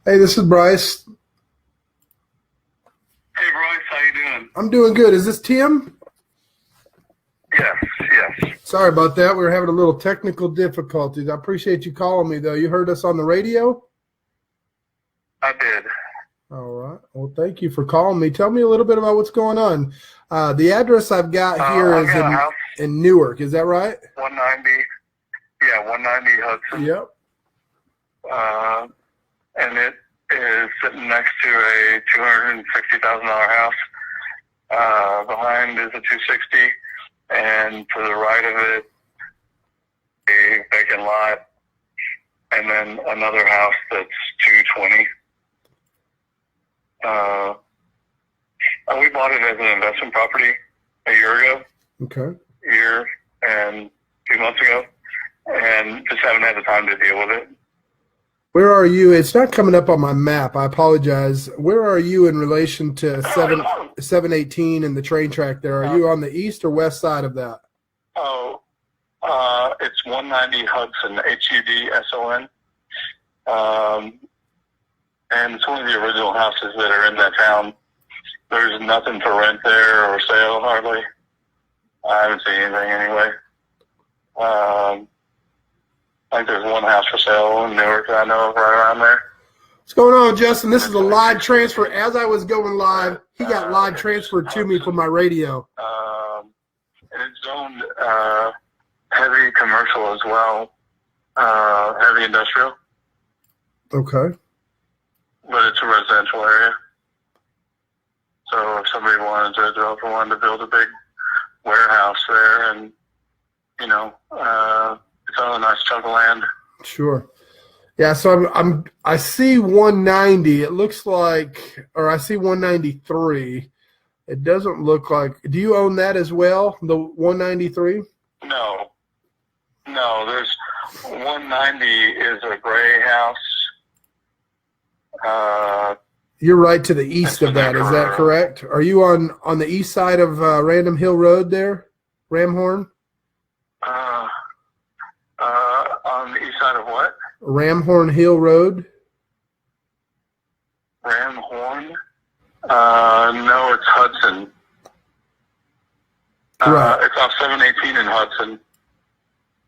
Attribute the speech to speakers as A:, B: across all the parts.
A: Hey, this is Bryce.
B: Hey, Bryce, how you doing?
A: I'm doing good. Is this Tim?
B: Yes.
A: Sorry about that. We were having a little technical difficulties. I appreciate you calling me, though. You heard us on the radio?
B: I did.
A: All right. Well, thank you for calling me. Tell me a little bit about what's going on. The address I've got here
B: I've
A: is
B: got a house,
A: in Newark. Is that right?
B: 190. Yeah, 190 Hudson.
A: Yep.
B: And it is sitting next to a $260,000 house. Behind is a 260, and to the right of it, a vacant lot, and then another house that's 220. We bought it as an investment property a year ago.
A: Okay.
B: Year and 2 months ago, and just haven't had the time to deal with it.
A: Where are you? It's not coming up on my map. I apologize. Where are you in relation to 718 and the train track there? Are you on the east or west side of that?
B: It's 190 Hudson, Hudson. And it's one of the original houses that are in that town. There's nothing for rent there or sale, hardly. I haven't seen anything anyway. I think there's one house for sale in Newark that I know of right around there.
A: What's going on, Justin? This is a live transfer. As I was going live, he got live transferred to me from my radio.
B: And it's zoned heavy commercial as well, heavy industrial.
A: Okay.
B: But it's a residential area. So if somebody wanted to build a big warehouse there, and it's on a nice chunk of land.
A: Sure. Yeah, so I see 190. It looks like, or I see 193. It doesn't look like. Do you own that as well? The 193?
B: No. There's 190 is a gray house.
A: You're right to the east of that. Is that correct? Are you on the east side of Random Hill Road there, Ramhorn?
B: On the east side of what?
A: Ramhorn Hill Road.
B: Ramhorn? No, it's Hudson.
A: Right.
B: It's off 718 in Hudson.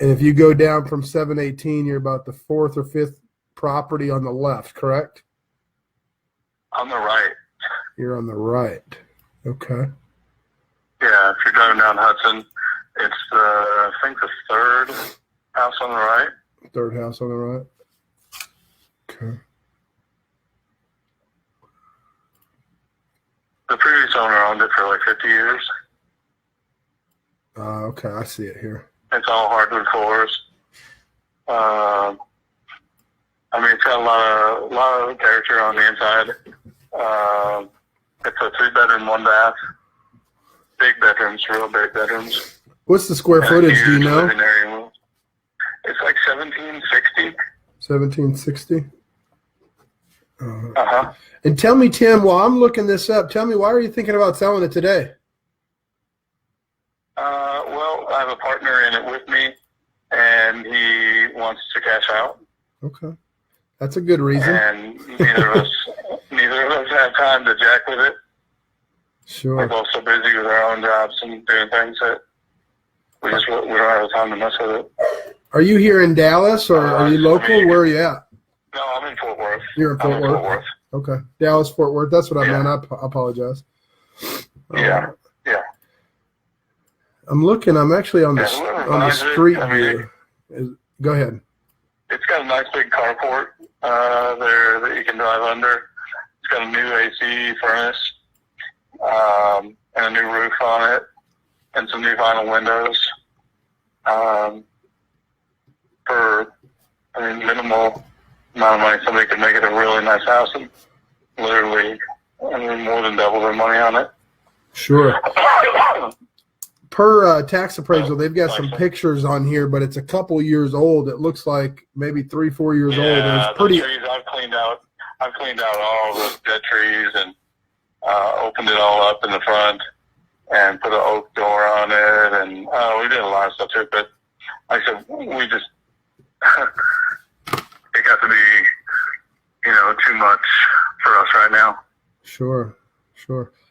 A: And if you go down from 718, you're about the fourth or fifth property on the left, correct?
B: On the right.
A: You're on the right. Okay.
B: Yeah, if you're driving down Hudson, it's I think the third house on the right.
A: Third house on the right. Okay.
B: The previous owner owned it for like 50 years.
A: Okay, I see it here.
B: It's all hardwood floors. It's got a lot of character on the inside. It's a 3-bedroom, 1 bath. Big bedrooms, real big bedrooms.
A: What's the square footage? Do you know?
B: It's like 1760.
A: 1760. And tell me, Tim, while I'm looking this up, tell me, why are you thinking about selling it today?
B: Well, I have a partner in it with me, and he wants to cash out.
A: Okay. That's a good reason.
B: And neither of us have time to jack with it.
A: Sure.
B: We're both so busy with our own jobs and doing things that we don't have the time to mess with it.
A: Are you here in Dallas, or are you local? Where are you at?
B: No, I'm in Fort Worth.
A: You're in Fort Worth? Okay. Dallas, Fort Worth. That's what I meant. I apologize.
B: Yeah.
A: I'm looking. I'm actually on the street view. Go ahead.
B: It's got a nice big carport there that you can drive under. It's got a new AC furnace and a new roof on it, and some new vinyl windows. For minimal amount of money, somebody could make it a really nice house and literally more than double their money on it.
A: Sure. Per tax appraisal, they've got some pictures on here, but it's a couple years old. It looks like maybe 3-4 years old. It's pretty.
B: The trees I've cleaned out all the dead trees and opened it all up in the front and put an oak door on it, and we did a lot of stuff to it. But like I said, we just it got to be too much for us right now.
A: Sure.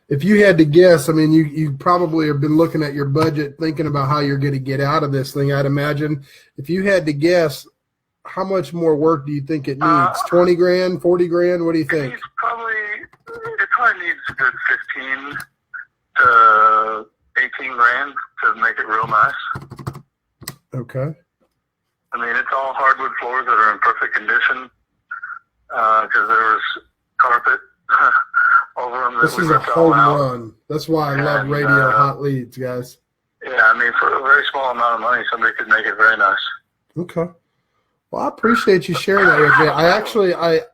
A: If you had to guess, I mean, you probably have been looking at your budget, thinking about how you're going to get out of this thing, I'd imagine. If you had to guess, how much more work do you think it needs? 20 grand, 40 grand? What do you think?
B: It probably needs a good 15 to 18 grand to make it real nice.
A: Okay.
B: I mean, it's all hardwood floors that are in perfect condition because there was carpet over them.
A: This is a home run. That's why I love radio hot leads, guys.
B: Yeah, I mean, for a very small amount of money, somebody could make it very nice.
A: Okay. Well, I appreciate you sharing that with me.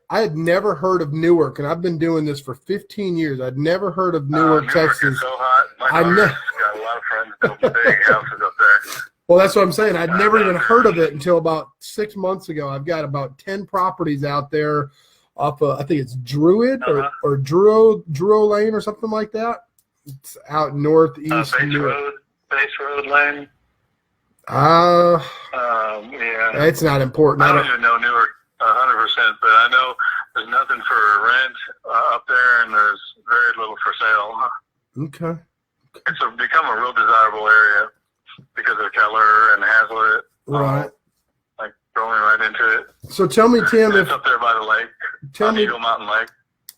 A: I had never heard of Newark, and I've been doing this for 15 years. I'd never heard of Newark, Texas.
B: Is so hot. My daughter's got a lot of friends building big houses up there.
A: Well, that's what I'm saying. I'd never even heard of it until about 6 months ago. I've got about 10 properties out there off of, I think it's Druid or Druo Lane or something like that. It's out northeast.
B: Base Road Lane.
A: Yeah. It's not important.
B: I don't even know Newark 100%, but I know there's nothing for rent up there, and there's very little for sale.
A: Okay.
B: It's become a real desirable area because of Keller and Hazlitt.
A: Right.
B: Like going right into it.
A: So tell me, Tim,
B: it's up there by the lake. Eagle Mountain Lake.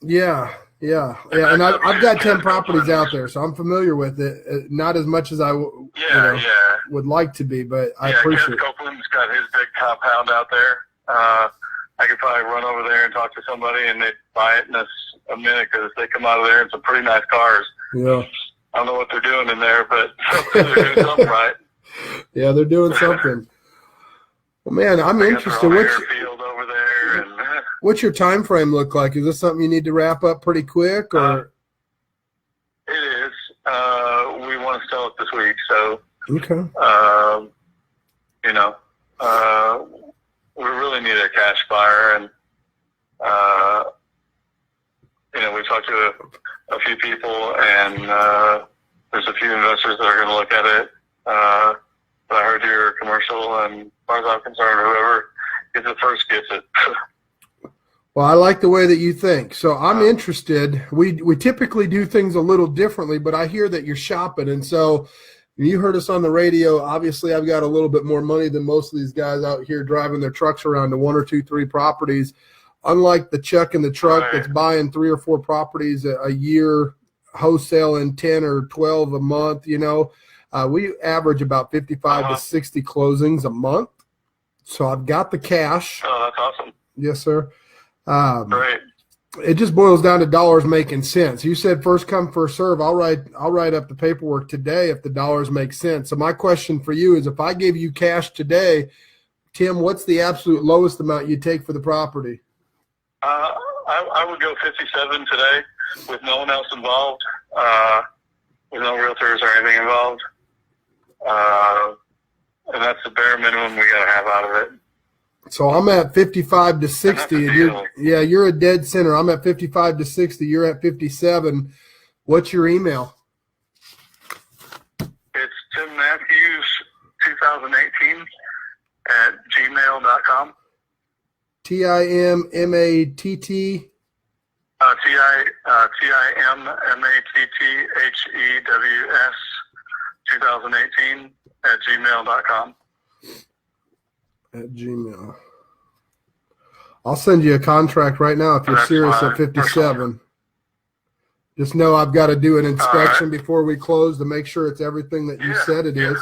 A: Yeah. And I've got 10 properties out there, so I'm familiar with it. Not as much as I would like to be, but I appreciate it.
B: Copeland's got his big compound out there. I could probably run over there and talk to somebody, and they'd buy it in a minute because they come out of there in some pretty nice cars.
A: Yeah.
B: I don't know what they're doing in there, but they're doing something right.
A: Yeah, they're doing something. Well, man, I'm interested.
B: Field over there, and
A: what's your time frame look like? Is this something you need to wrap up pretty quick, or?
B: It is. We want to sell it this week, so.
A: Okay.
B: We really need a cash buyer, and we talked to a few people, and there's a few investors that are going to look at it. But I heard your commercial, and as far as I'm concerned, whoever gets it first gets it.
A: Well, I like the way that you think. So I'm interested. We typically do things a little differently, but I hear that you're shopping. And so you heard us on the radio. Obviously, I've got a little bit more money than most of these guys out here driving their trucks around to 1 or 2, 3 properties. Unlike the Chuck in the truck that's buying 3 or 4 properties a year, wholesaling 10 or 12 a month, we average about 55 to 60 closings a month. So I've got the cash.
B: Oh, that's awesome.
A: Yes, sir.
B: Great.
A: It just boils down to dollars making sense. You said first come, first serve. I'll write up the paperwork today if the dollars make sense. So my question for you is, if I gave you cash today, Tim, what's the absolute lowest amount you'd take for the property?
B: I would go 57 today with no one else involved, with no realtors or anything involved. And that's the bare minimum we got to have out of it.
A: So I'm at 55 to 60. You're a dead center. I'm at 55 to 60. You're at 57. What's your email?
B: It's Tim Matthews 2018 at gmail.com.
A: TIMMATT.
B: TIMMATTHEWS 2018 at gmail.com.
A: At Gmail. I'll send you a contract right now if you're serious at 57. Just know I've got to do an inspection before we close to make sure it's everything that you said it is.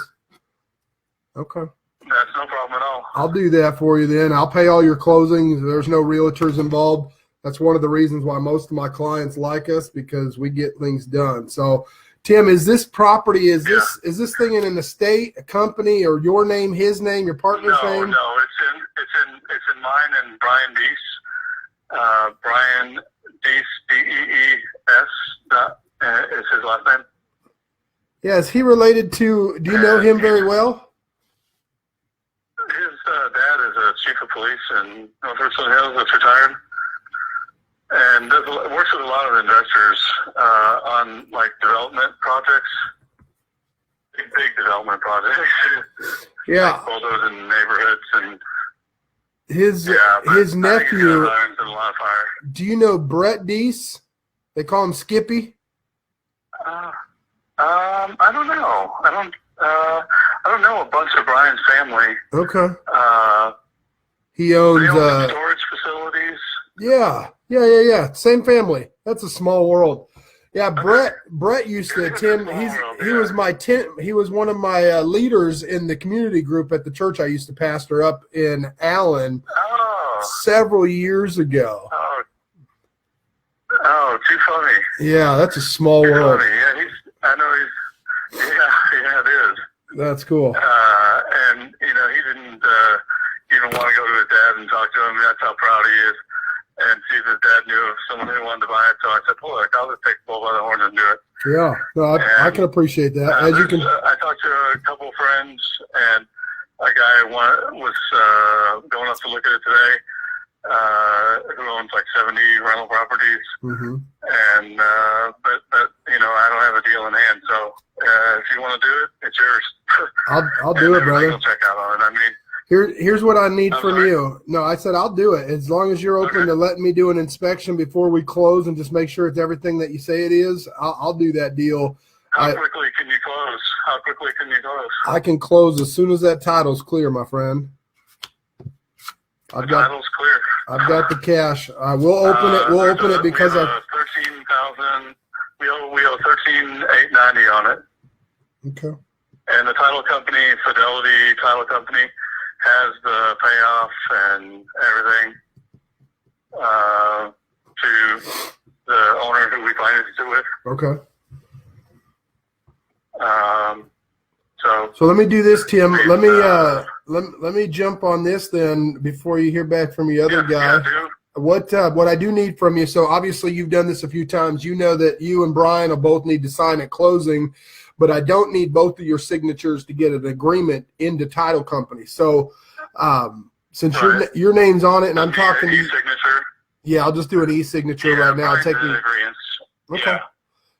A: Okay.
B: That's no problem at all.
A: I'll do that for you then. I'll pay all your closings. There's no realtors involved. That's one of the reasons why most of my clients like us, because we get things done. So, Tim, is this property, is this thing in an estate, a company, or your name, his name, your partner's name?
B: No, it's in mine and Brian Deese. Brian Deese, DEES is his last name.
A: Yeah, is he related to, do you know him very well?
B: His dad is a chief of police in North Richland Hills that's retired. And works with a lot of investors on like development projects, big development projects.
A: Yeah,
B: like bulldozing neighborhoods, and
A: his
B: Yeah, but
A: his
B: I think it's
A: nephew.
B: got irons and a lot of fire.
A: Do you know Brett Deese? They call him Skippy.
B: I don't know. I don't know a bunch of Brian's family.
A: Okay. He
B: They
A: owns.
B: own some storage facilities.
A: Yeah. Same family. That's a small world. Yeah, Brett used to attend. He was one of my leaders in the community group at the church I used to pastor up in Allen several years ago.
B: Oh, too funny.
A: Yeah, that's a small world.
B: Funny. Yeah, yeah, it is.
A: That's cool.
B: And he didn't even want to go to his dad and talk to him. That's how proud he is. And see if his dad knew of someone who wanted to buy it. So I said, look, I'll just take the bull by the horns and do it.
A: Yeah, no, I can appreciate that. As you can,
B: I talked to a couple of friends, and a guy was going up to look at it today, who owns like 70 rental properties.
A: Mm-hmm.
B: And but I don't have a deal in hand. So if you want to do it, it's yours.
A: I'll do it, brother.
B: I'll check out on it. I mean.
A: Here's what I need from you. No, I said I'll do it as long as you're open to letting me do an inspection before we close and just make sure it's everything that you say it is. I'll do that deal.
B: How quickly can you close?
A: I can close as soon as that title's clear, my friend.
B: Title's clear.
A: I've got the cash. We'll open it. We'll open it because
B: we owe $13,890 on it.
A: Okay.
B: And the title company, Fidelity Title Company, has the payoff and everything to the owner who we financed it with.
A: Okay.
B: So
A: let me do this, Tim. Let me jump on this then before you hear back from the other guy.
B: Yeah,
A: What I do need from you, so obviously you've done this a few times. You know that you and Brian will both need to sign at closing, but I don't need both of your signatures to get an agreement into title company. So since your name's on it and I'm talking to you.
B: E-signature.
A: Yeah, I'll just do an e-signature right now.
B: Okay.
A: Yeah.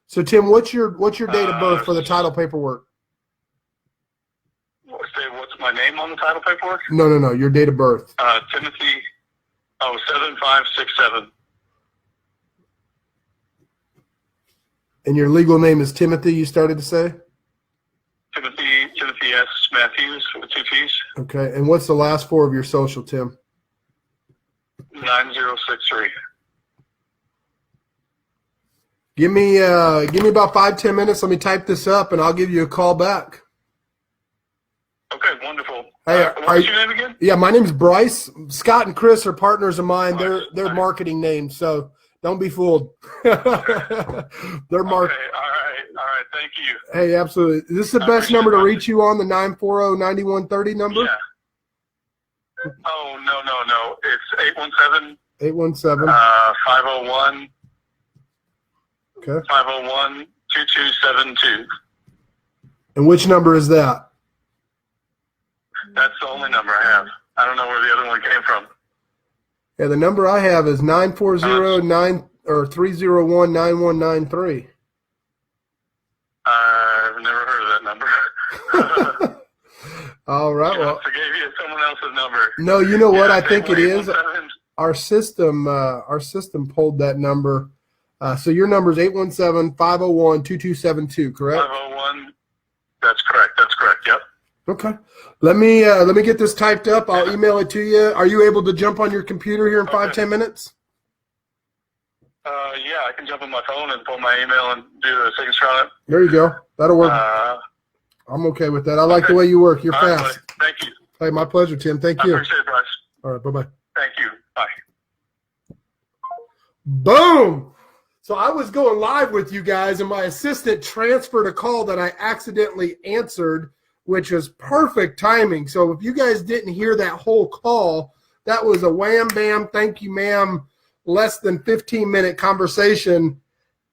A: So Tim, what's your date of birth for the title paperwork?
B: What's my name on the title paperwork?
A: No, your date of birth.
B: Timothy 7567.
A: And your legal name is Timothy, you started to say?
B: Timothy S. Matthews with 2 T's.
A: Okay, and what's the last 4 of your social, Tim?
B: 9063.
A: Give me about 5-10 minutes. Let me type this up, and I'll give you a call back.
B: Okay, wonderful.
A: Hey,
B: what's your name again?
A: Yeah, my name's Bryce. Scott and Chris are partners of mine. They're marketing names, so don't be fooled. They're marketing.
B: Okay, all right. Thank you.
A: Hey, absolutely. This is the best number to reach you on, the 940-9130 number?
B: Yeah. Oh, no. It's 817.
A: 817.
B: 501.
A: Okay.
B: 501-2272.
A: And which number is that?
B: That's the only number I have. I don't know where the other one came from.
A: Yeah, the number I have is 301-9193.
B: I've never heard of that number.
A: All right. Well,
B: I gave you someone else's number.
A: No, you know what? I think it is.
B: 817.
A: Our system pulled that number. So your number is 817-501-2272, correct?
B: 501. That's correct. Yep.
A: Okay. Let me get this typed up. I'll email it to you. Are you able to jump on your computer here in 5-10 minutes?
B: Yeah, I can jump on my phone and pull my email and do a signature on it.
A: There you go. That'll work. I'm okay with that. I like the way you work. You're fast.
B: Right, thank you.
A: Hey, my pleasure, Tim. Thank you.
B: I appreciate it, Bryce.
A: All right. Bye-bye.
B: Thank you. Bye.
A: Boom. So I was going live with you guys, and my assistant transferred a call that I accidentally answered, which was perfect timing. So if you guys didn't hear that whole call, that was a wham, bam, thank you, ma'am, less than 15-minute conversation.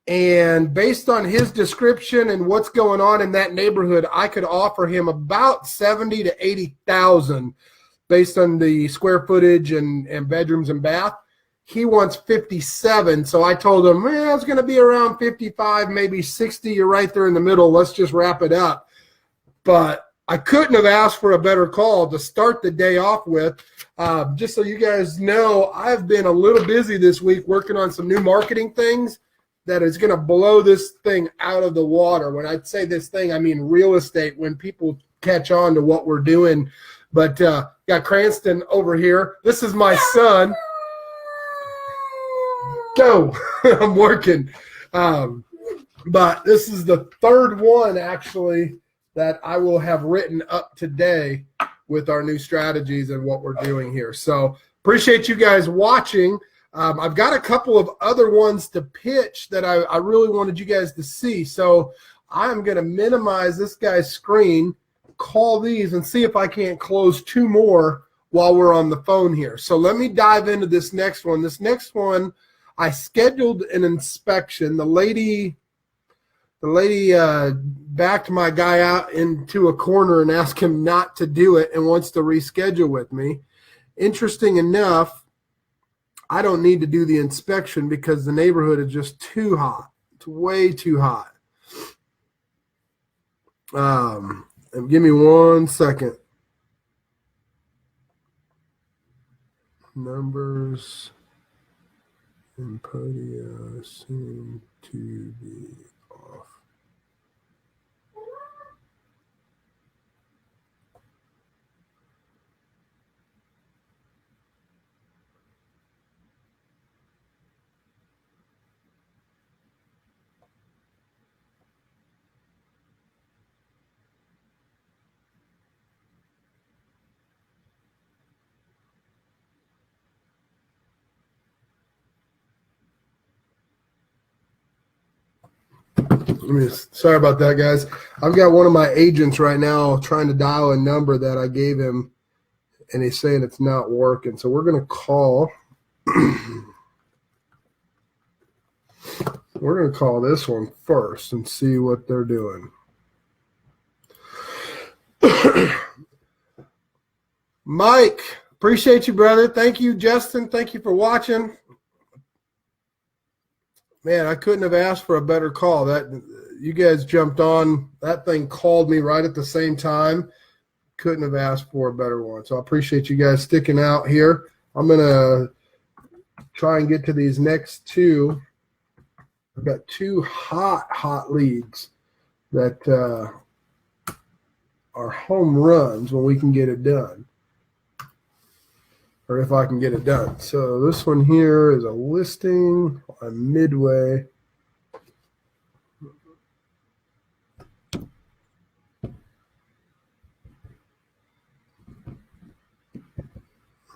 A: And based on his description and what's going on in that neighborhood, I could offer him about 70 to 80,000 based on the square footage and bedrooms and bath. He wants 57. So I told him, it's going to be around 55, maybe 60. You're right there in the middle. Let's just wrap it up. But I couldn't have asked for a better call to start the day off with. Just so you guys know, I've been a little busy this week working on some new marketing things that is going to blow this thing out of the water. When I say this thing, I mean real estate, when people catch on to what we're doing. But got Cranston over here. This is my son. Go. I'm working. But this is the third one, actually, that I will have written up today with our new strategies and what we're doing here. So appreciate you guys watching. I've got a couple of other ones to pitch that I really wanted you guys to see. So I'm going to minimize this guy's screen, call these, and see if I can't close two more while we're on the phone here. So let me dive into this next one. This next one, I scheduled an inspection. The lady backed my guy out into a corner and asked him not to do it and wants to reschedule with me. Interesting enough, I don't need to do the inspection because the neighborhood is just too hot. It's way too hot. And give me 1 second. Numbers in Podia seem to be off. Sorry about that, guys. I've got one of my agents right now trying to dial a number that I gave him, and he's saying it's not working. So we're going to call. We're going to call this one first and see what they're doing. Mike, appreciate you, brother. Thank you, Justin. Thank you for watching. Man, I couldn't have asked for a better call. That you guys jumped on. That thing called me right at the same time. Couldn't have asked for a better one. So I appreciate you guys sticking out here. I'm going to try and get to these next two. I've got two hot leads that are home runs when we can get it done. Or if I can get it done. So this one here is a listing on Midway.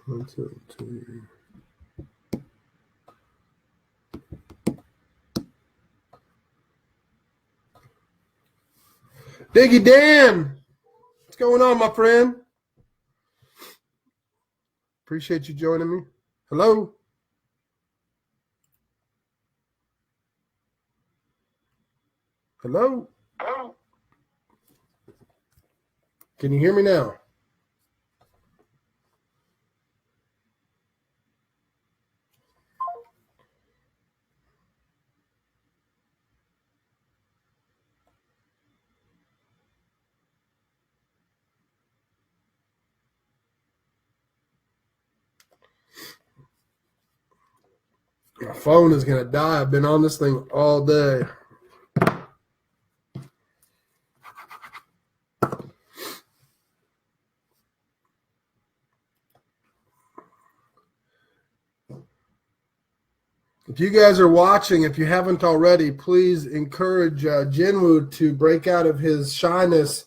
A: One, two, two. Diggy Dan, what's going on, my friend? Appreciate you joining me. Hello? Hello? Can you hear me now? My phone is going to die. I've been on this thing all day. If you guys are watching, if you haven't already, please encourage Jinwoo to break out of his shyness,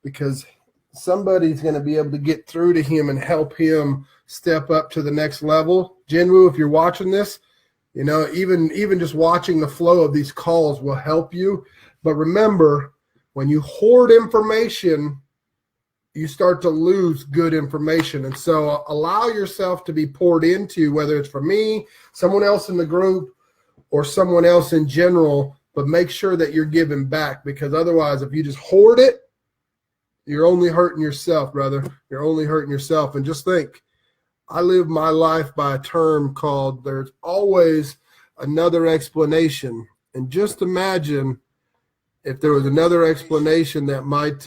A: because somebody's going to be able to get through to him and help him step up to the next level. Jinwoo, if you're watching this, you know, even just watching the flow of these calls will help you. But remember, when you hoard information, you start to lose good information. And so allow yourself to be poured into, whether it's for me, someone else in the group, or someone else in general, but make sure that you're giving back, because otherwise, if you just hoard it, you're only hurting yourself, brother. You're only hurting yourself. And just think, I live my life by a term called there's always another explanation. And just imagine if there was another explanation that might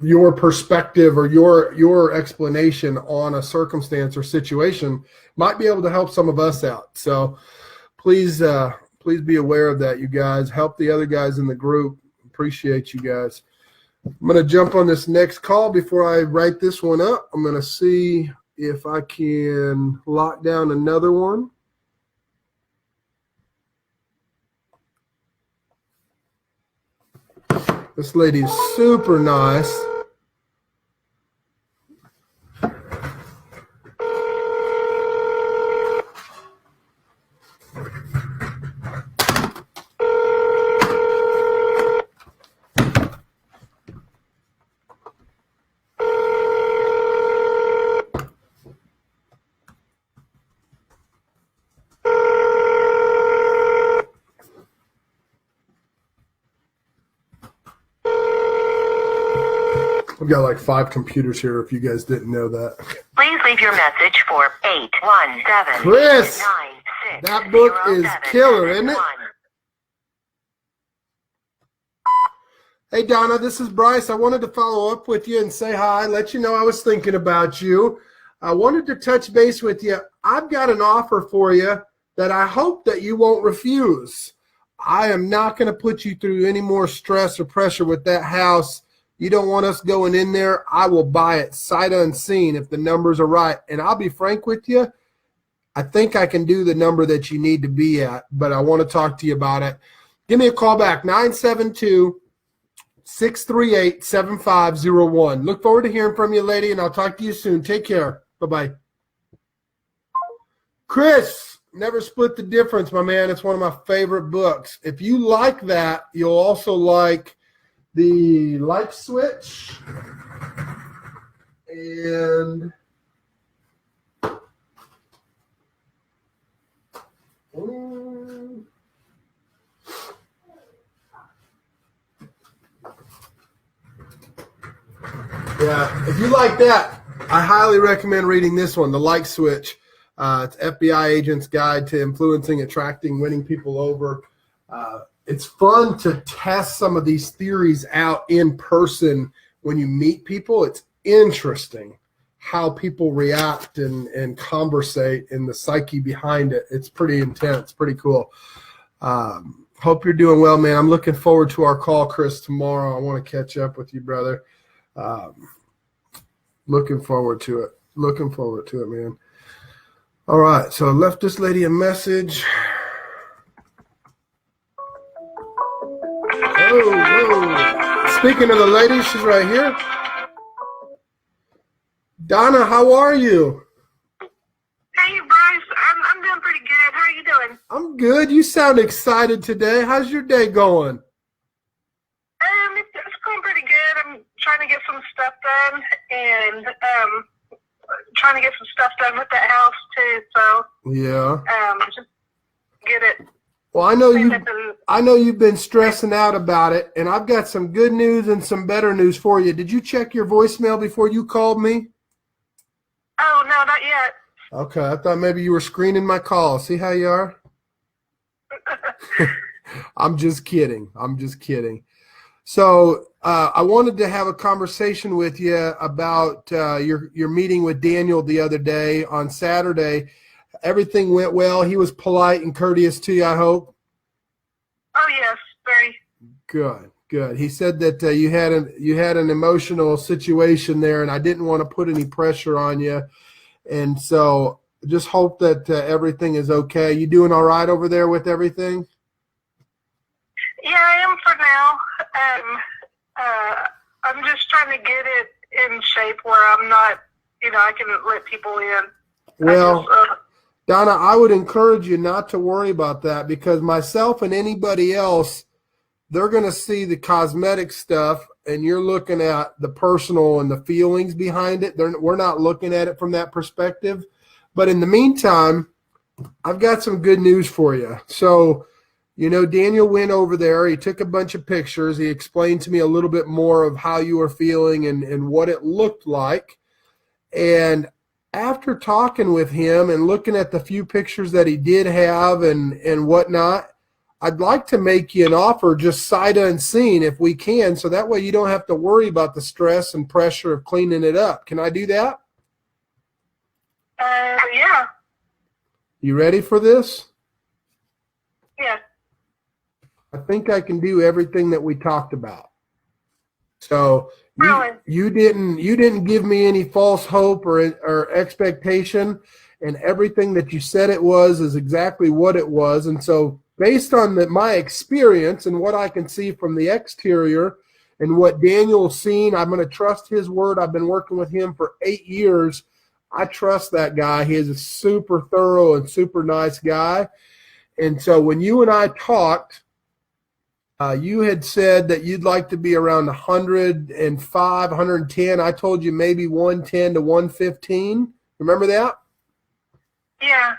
A: your perspective or your explanation on a circumstance or situation might be able to help some of us out. So please be aware of that, you guys. Help the other guys in the group. Appreciate you guys. I'm going to jump on this next call before I write this one up. I'm going to see if I can lock down another one. This lady's super nice. I've got like 5 computers here if you guys didn't know that.
C: Please leave your message for 817.
A: Chris, that book is killer, isn't it? Hey, Donna, this is Bryce. I wanted to follow up with you and say hi, let you know I was thinking about you. I wanted to touch base with you. I've got an offer for you that I hope that you won't refuse. I am not going to put you through any more stress or pressure with that house. You don't want us going in there. I will buy it sight unseen if the numbers are right. And I'll be frank with you. I think I can do the number that you need to be at, but I want to talk to you about it. Give me a call back, 972-638-7501. Look forward to hearing from you, lady, and I'll talk to you soon. Take care. Bye-bye. Chris, Never Split the Difference, my man. It's one of my favorite books. If you like that, you'll also like the light switch and yeah, if you like that, I highly recommend reading this one, The Light Switch. It's FBI Agent's Guide to Influencing, Attracting, Winning People Over. It's fun to test some of these theories out in person when you meet people. It's interesting how people react and conversate and the psyche behind it. It's pretty intense, pretty cool. Hope you're doing well, man. I'm looking forward to our call, Chris, tomorrow. I want to catch up with you, brother. Looking forward to it. Looking forward to it, man. All right, so I left this lady a message. Oh. Speaking of the lady, she's right here. Donna, how are you?
C: Hey, Bryce. I'm doing pretty good. How are you doing?
A: I'm good. You sound excited today. How's your day going?
C: It's going pretty good. I'm trying to get some stuff done and trying to get some stuff done with that house too. So
A: yeah,
C: just get it.
A: Well, I know you've been stressing out about it, and I've got some good news and some better news for you. Did you check your voicemail before you called me?
C: Oh, no, not yet.
A: Okay, I thought maybe you were screening my call. See how you are? I'm just kidding. So I wanted to have a conversation with you about your meeting with Daniel the other day on Saturday. Everything went well. He was polite and courteous to you, I hope.
C: Oh, yes, very.
A: Good. He said that you had an emotional situation there, and I didn't want to put any pressure on you. And so just hope that everything is okay. You doing all right over there with everything?
C: Yeah, I am for now. I'm just trying to get it in shape where I'm not, I can let people in.
A: Well, Donna, I would encourage you not to worry about that, because myself and anybody else, they're going to see the cosmetic stuff, and you're looking at the personal and the feelings behind it. We're not looking at it from that perspective. But in the meantime, I've got some good news for you. So, Daniel went over there. He took a bunch of pictures. He explained to me a little bit more of how you were feeling and what it looked like. And after talking with him and looking at the few pictures that he did have and whatnot, I'd like to make you an offer just sight unseen if we can, so that way you don't have to worry about the stress and pressure of cleaning it up. Can I do that?
C: Yeah.
A: You ready for this?
C: Yeah.
A: I think I can do everything that we talked about. So
C: Really?
A: you didn't give me any false hope or expectation, and everything that you said it was is exactly what it was. And so based on my experience and what I can see from the exterior and what Daniel's seen, I'm going to trust his word. I've been working with him for 8 years. I trust that guy. He is a super thorough and super nice guy. And so when you and I talked, you had said that you'd like to be around 105, 110. I told you maybe 110 to 115. Remember that?
C: Yeah.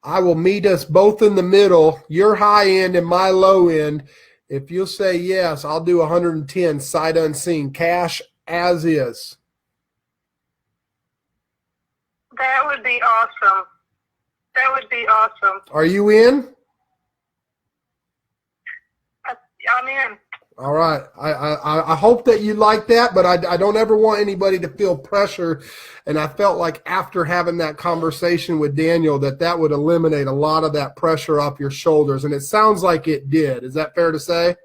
A: I will meet us both in the middle, your high end and my low end. If you'll say yes, I'll do 110 sight unseen, cash as is.
C: That would be awesome. That would be awesome.
A: Are you in?
C: I'm in.
A: All right. I hope that you like that, but I don't ever want anybody to feel pressure. And I felt like after having that conversation with Daniel that would eliminate a lot of that pressure off your shoulders. And it sounds like it did. Is that fair to say?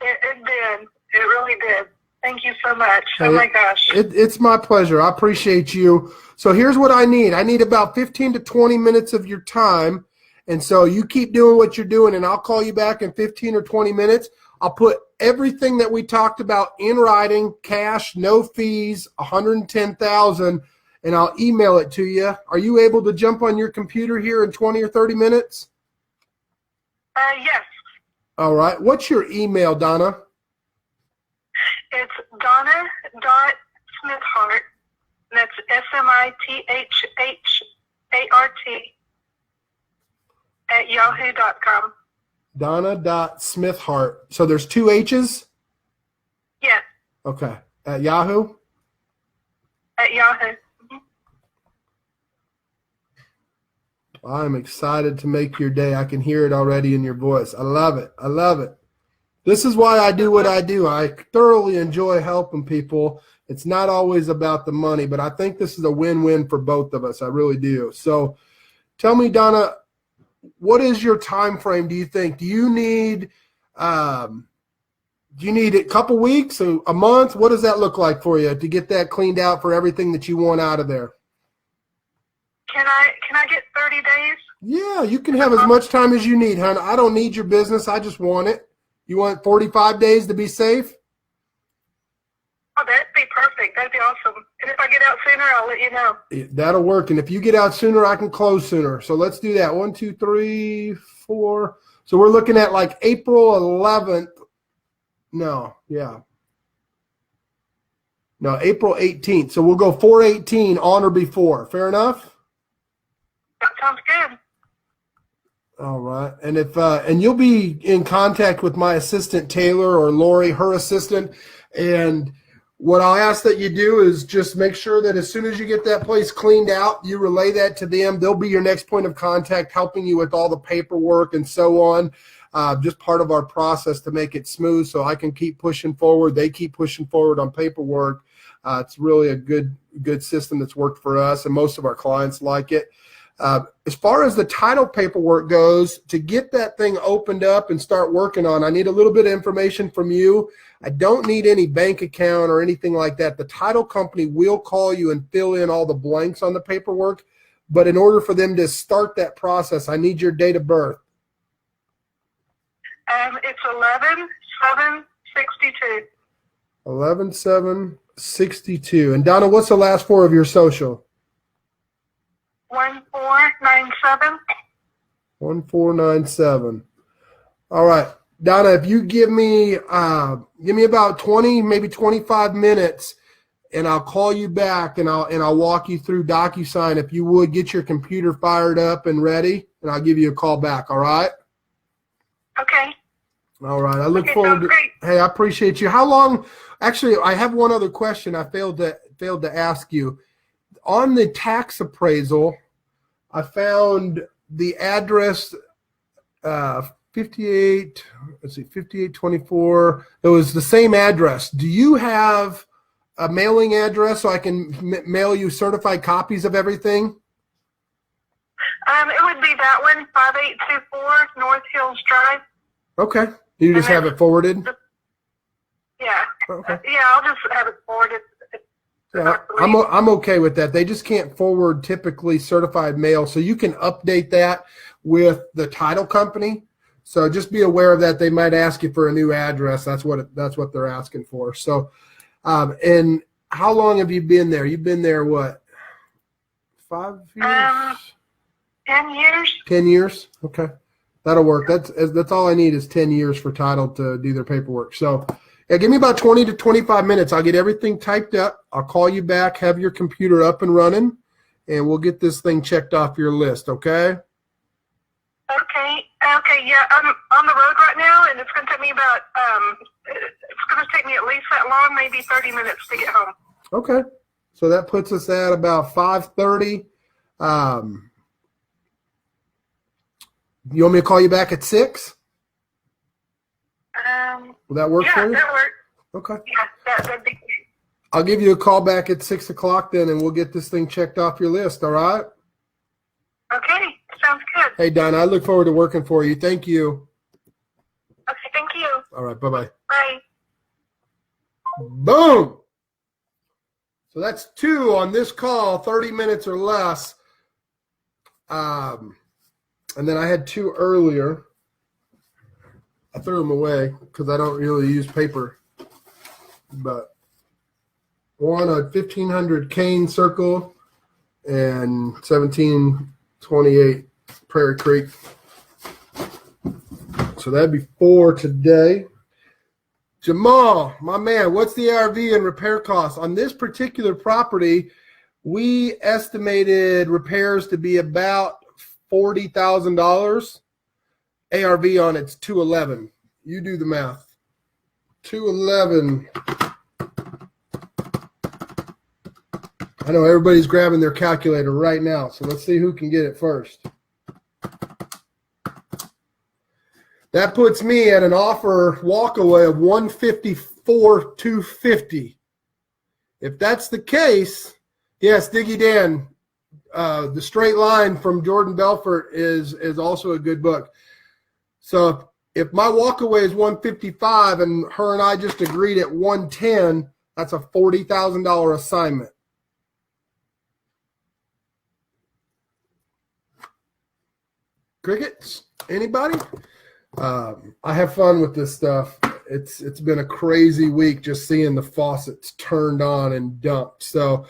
C: It did. It really did. Thank you so much.
A: Hey,
C: oh, my gosh.
A: It's my pleasure. I appreciate you. So here's what I need. I need about 15 to 20 minutes of your time. And so you keep doing what you're doing, and I'll call you back in 15 or 20 minutes. I'll put everything that we talked about in writing, cash, no fees, 110,000, and I'll email it to you. Are you able to jump on your computer here in 20 or 30 minutes?
C: Yes.
A: All right. What's your email, Donna?
C: It's Donna.Smithhart, and that's SMITHHART @yahoo.com.
A: Donna.Smithhart. So there's 2 H's?
C: Yes.
A: Okay. At Yahoo?
C: At Yahoo.
A: I'm excited to make your day. I can hear it already in your voice. I love it. I love it. This is why I do what I do. I thoroughly enjoy helping people. It's not always about the money, but I think this is a win-win for both of us. I really do. So tell me, Donna, what is your time frame, do you think? Do you need a couple weeks, a month? What does that look like for you to get that cleaned out for everything that you want out of there?
C: Can I get 30 days?
A: Yeah, you can have as much time as you need, hon. I don't need your business. I just want it. You want 45 days to be safe?
C: Oh, that'd be perfect. That'd be awesome. And if I get out sooner, I'll let you know.
A: That'll work. And if you get out sooner, I can close sooner. So let's do that. 1, 2, 3, 4. So we're looking at like April 11th. No, yeah. No, April 18th. So we'll go 4/18 on or before. Fair enough?
C: That sounds good.
A: All right. And and you'll be in contact with my assistant, Taylor, or Lori, her assistant. And what I'll ask that you do is just make sure that as soon as you get that place cleaned out, you relay that to them. They'll be your next point of contact, helping you with all the paperwork and so on. Just part of our process to make it smooth so I can keep pushing forward. They keep pushing forward on paperwork. It's really a good system that's worked for us, and most of our clients like it. As far as the title paperwork goes, to get that thing opened up and start working on, I need a little bit of information from you. I don't need any bank account or anything like that. The title company will call you and fill in all the blanks on the paperwork. But in order for them to start that process, I need your date of birth.
C: It's 11/7/62.
A: 11/7/62. And Donna, what's the last 4 of your social?
C: 1497.
A: 1497. All right, Donna, if you give me about 20, maybe 25 minutes, and I'll call you back and I'll walk you through DocuSign. If you would get your computer fired up and ready, and I'll give you a call back. All right.
C: Okay.
A: All right. I look
C: Okay,
A: forward to.
C: great.
A: Hey, I appreciate you. How long? Actually, I have one other question. I failed to ask you. On the tax appraisal, I found the address 58, let's see, 5824. It was the same address. Do you have a mailing address so I can mail you certified copies of everything?
C: It would be that one, 5824 North Hills Drive.
A: Okay. You just have it forwarded?
C: Yeah.
A: Okay.
C: Yeah, I'll just have it forwarded.
A: Yeah, I'm okay with that. They just can't forward typically certified mail, so you can update that with the title company. So just be aware of that. They might ask you for a new address. That's what they're asking for. So, and how long have you been there? You've been there what? 5 years?
C: 10 years.
A: 10 years. Okay, that'll work. That's all I need is 10 years for title to do their paperwork. So. Yeah, give me about 20 to 25 minutes. I'll get everything typed up. I'll call you back, have your computer up and running, and we'll get this thing checked off your list, okay?
C: Okay, yeah, I'm on the road right now, and it's going to take me at least that long, maybe 30 minutes to get home.
A: Okay, so that puts us at about 5:30. You want me to call you back at 6? Will that work for you?
C: Yeah, that works.
A: Okay.
C: Yeah, that'd be great.
A: I'll give you a call back at 6 o'clock then, and we'll get this thing checked off your list, all right?
C: Okay, sounds good.
A: Hey, Donna, I look forward to working for you. Thank you.
C: Okay, thank you.
A: All right, bye-bye.
C: Bye.
A: Boom! So that's 2 on this call, 30 minutes or less. And then I had 2 earlier. I threw them away because I don't really use paper. But one on 1500 Kane Circle and 1728 Prairie Creek. So that'd be 4 today. Jamal, my man, what's the ARV and repair costs? On this particular property, we estimated repairs to be about $40,000. ARV on it's 211. You do the math. 211. I know everybody's grabbing their calculator right now, so let's see who can get it first. That puts me at an offer walkaway of $154,250. If that's the case, yes, Diggy Dan, The Straight Line from Jordan Belfort is also a good book. So if my walkaway is 155 and her and I just agreed at 110, that's a $40,000 assignment. Crickets? Anybody? I have fun with this stuff. It's been a crazy week just seeing the faucets turned on and dumped. So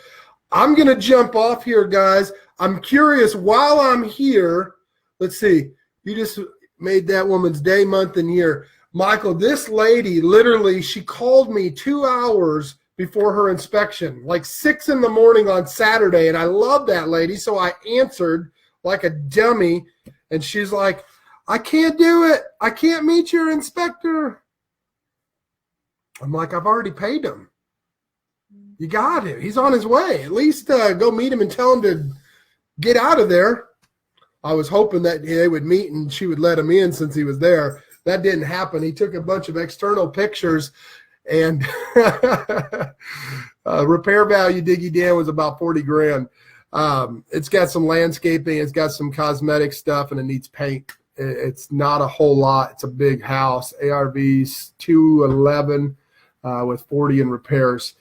A: I'm going to jump off here, guys. I'm curious, while I'm here, let's see. You just made that woman's day, month, and year. Michael, this lady, literally, she called me 2 hours before her inspection, like 6 in the morning on Saturday, and I love that lady, so I answered like a dummy, and she's like, I can't do it. I can't meet your inspector. I'm like, I've already paid him. You got him. He's on his way. At least go meet him and tell him to get out of there. I was hoping that they would meet and she would let him in since he was there. That didn't happen. He took a bunch of external pictures, and repair value, Diggy Dan, was about 40 grand. It's got some landscaping. It's got some cosmetic stuff, and it needs paint. It's not a whole lot. It's a big house. ARV's 211 with 40 in repairs.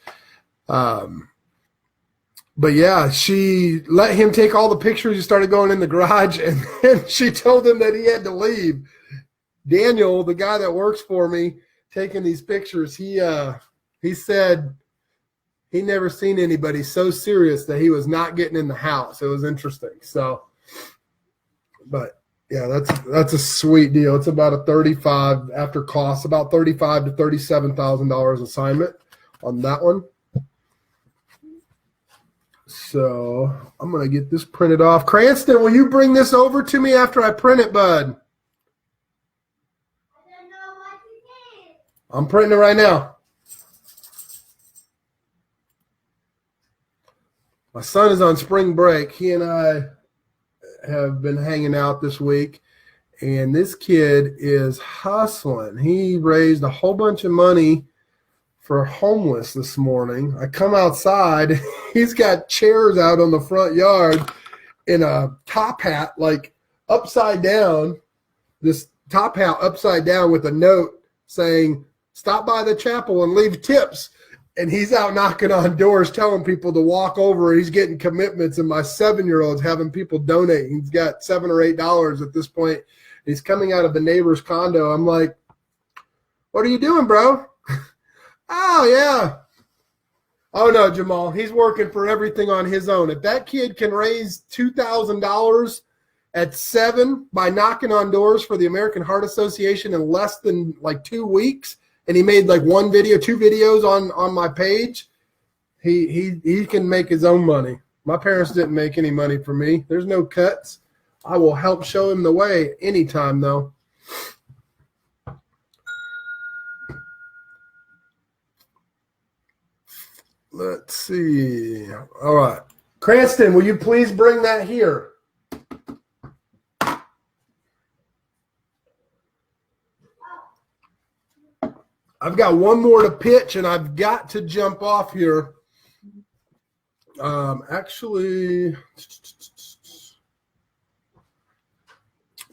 A: But yeah, she let him take all the pictures. He started going in the garage, and then she told him that he had to leave. Daniel, the guy that works for me, taking these pictures, he said he never seen anybody so serious that he was not getting in the house. It was interesting. So, but yeah, that's a sweet deal. It's about a 35 after costs, about $35,000 to $37,000 assignment on that one. So I'm going to get this printed off. Cranston, will you bring this over to me after I print it, bud?
D: I don't know what you did.
A: I'm printing it right now. My son is on spring break. He and I have been hanging out this week, and this kid is hustling. He raised a whole bunch of money for homeless this morning. I come outside, he's got chairs out on the front yard in a top hat, like upside down, this top hat upside down with a note saying, "Stop by the chapel and leave tips." And he's out knocking on doors telling people to walk over. He's getting commitments, and my 7-year-old's having people donate. He's got $7 or $8 at this point. He's coming out of the neighbor's condo. I'm like, "What are you doing, bro?" "Oh, yeah." "Oh, no, Jamal. He's working for everything on his own." If that kid can raise $2,000 at 7 by knocking on doors for the American Heart Association in less than like 2 weeks, and he made like 1 video, 2 videos on my page, he can make his own money. My parents didn't make any money for me. There's no cuts. I will help show him the way anytime, though. Let's see. All right. Cranston, will you please bring that here? I've got one more to pitch, and I've got to jump off here. Actually,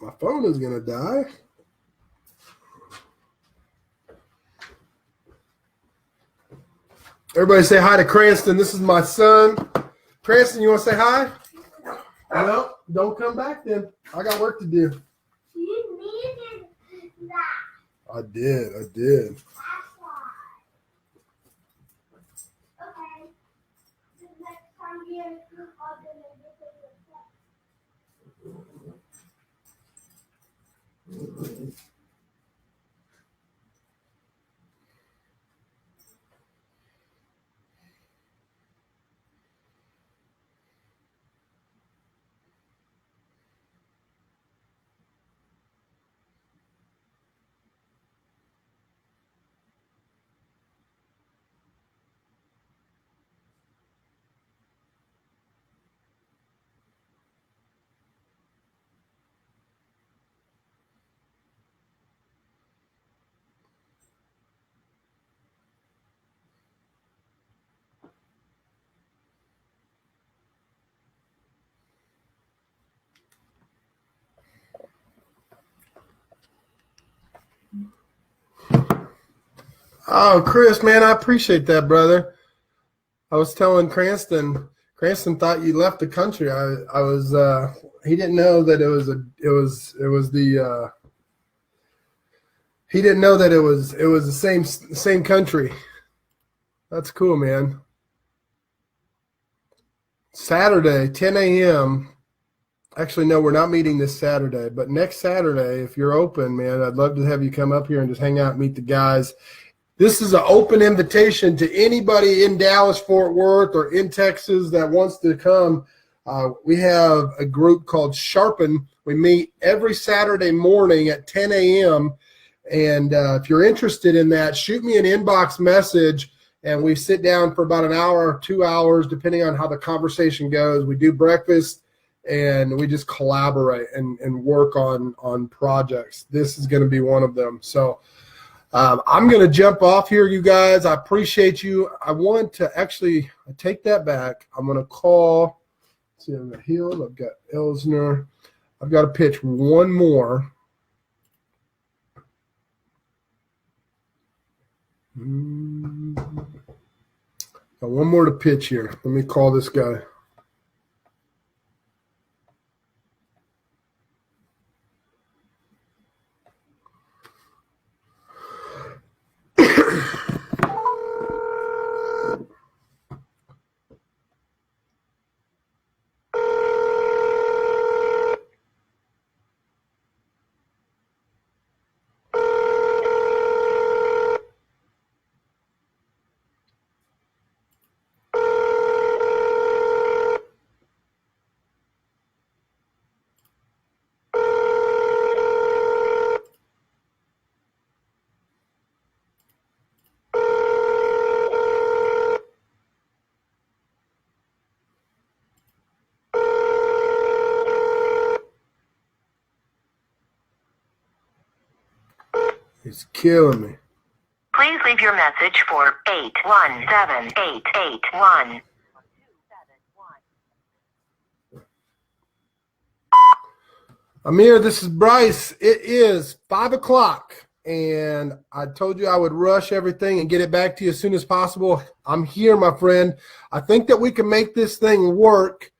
A: my phone is going to die. Everybody say hi to Cranston. This is my son. Cranston, you want to say hi? No, don't come back then. I got work to do.
D: You needed that.
A: I did.
D: That's why. Okay. The next time you're going to Oh, Chris, man, I appreciate that, brother. I was telling Cranston thought you left the country. I was he didn't know that he didn't know that it was the same country. That's cool, man. Saturday, 10 a.m. Actually, no, we're not meeting this Saturday, but next Saturday, if you're open, man, I'd love to have you come up here and just hang out and meet the guys. This is an open invitation to anybody in Dallas, Fort Worth, or in Texas that wants to come. We have a group called Sharpen. We meet every Saturday morning at 10 a.m. And if you're interested in that, shoot me an inbox message, and we sit down for about an hour or 2 hours, depending on how the conversation goes. We do breakfast, and we just collaborate and work on projects. This is going to be one of them. So I'm going to jump off here, you guys. I appreciate you. I want to actually take that back. I'm going to call. Let's see, I've got Hill. I've got Elsner. I've got to pitch one more. Got one more to pitch here. Let me call this guy.
A: It's killing me.
E: Please leave your message for 817881.
A: Amir, this is Bryce. It is 5 o'clock, and I told you I would rush everything and get it back to you as soon as possible. I'm here, my friend. I think that we can make this thing work,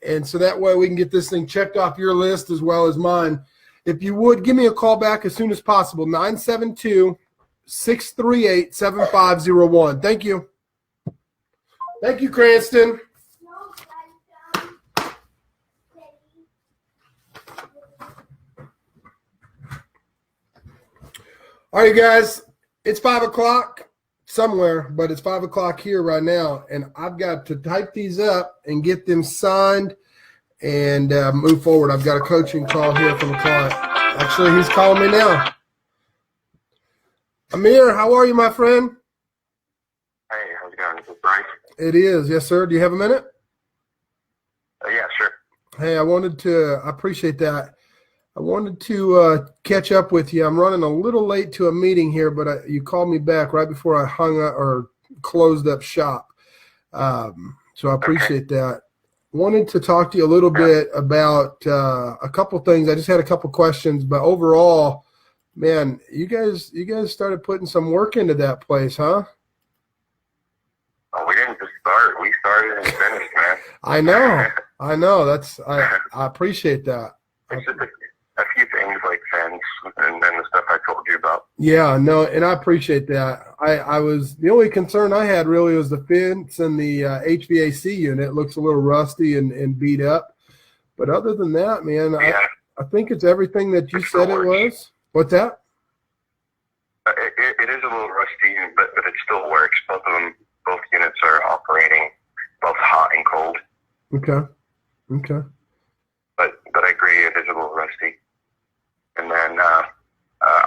A: and so that way we can get this thing checked off your list as well as mine. If you would, give me a call back as soon as possible, 972-638-7501. Thank you. Thank you, Cranston. All right, guys, it's 5 o'clock somewhere, but it's 5 o'clock here right now, and I've got to type these up and get them signed and move forward. I've got a coaching call here from a client. Actually, he's calling me now. Amir, how are you, my friend?
B: Hey, how's it going? This is Bryce.
A: It is, yes, sir. Do you have a minute?
B: Yeah, sure.
A: Hey, I appreciate that. I wanted to catch up with you. I'm running a little late to a meeting here, but you called me back right before I hung up or closed up shop. So I appreciate that. Wanted to talk to you a little bit about a couple things. I just had a couple questions, but overall, man, you guys started putting some work into that place, huh?
B: Oh, we didn't just start. We started and finished, man.
A: I know. I appreciate that.
B: It's just a few things like fence and the stuff I told you about.
A: Yeah, no, and I appreciate that. I was the only concern I had really was the fence and the HVAC unit. It looks a little rusty and beat up. But other than that, man,
B: Yeah.
A: I think it's everything that you said it was. What's that?
B: It is a little rusty, but it still works. Both units are operating, both hot and cold.
A: Okay.
B: But I agree, it is a little rusty. And then I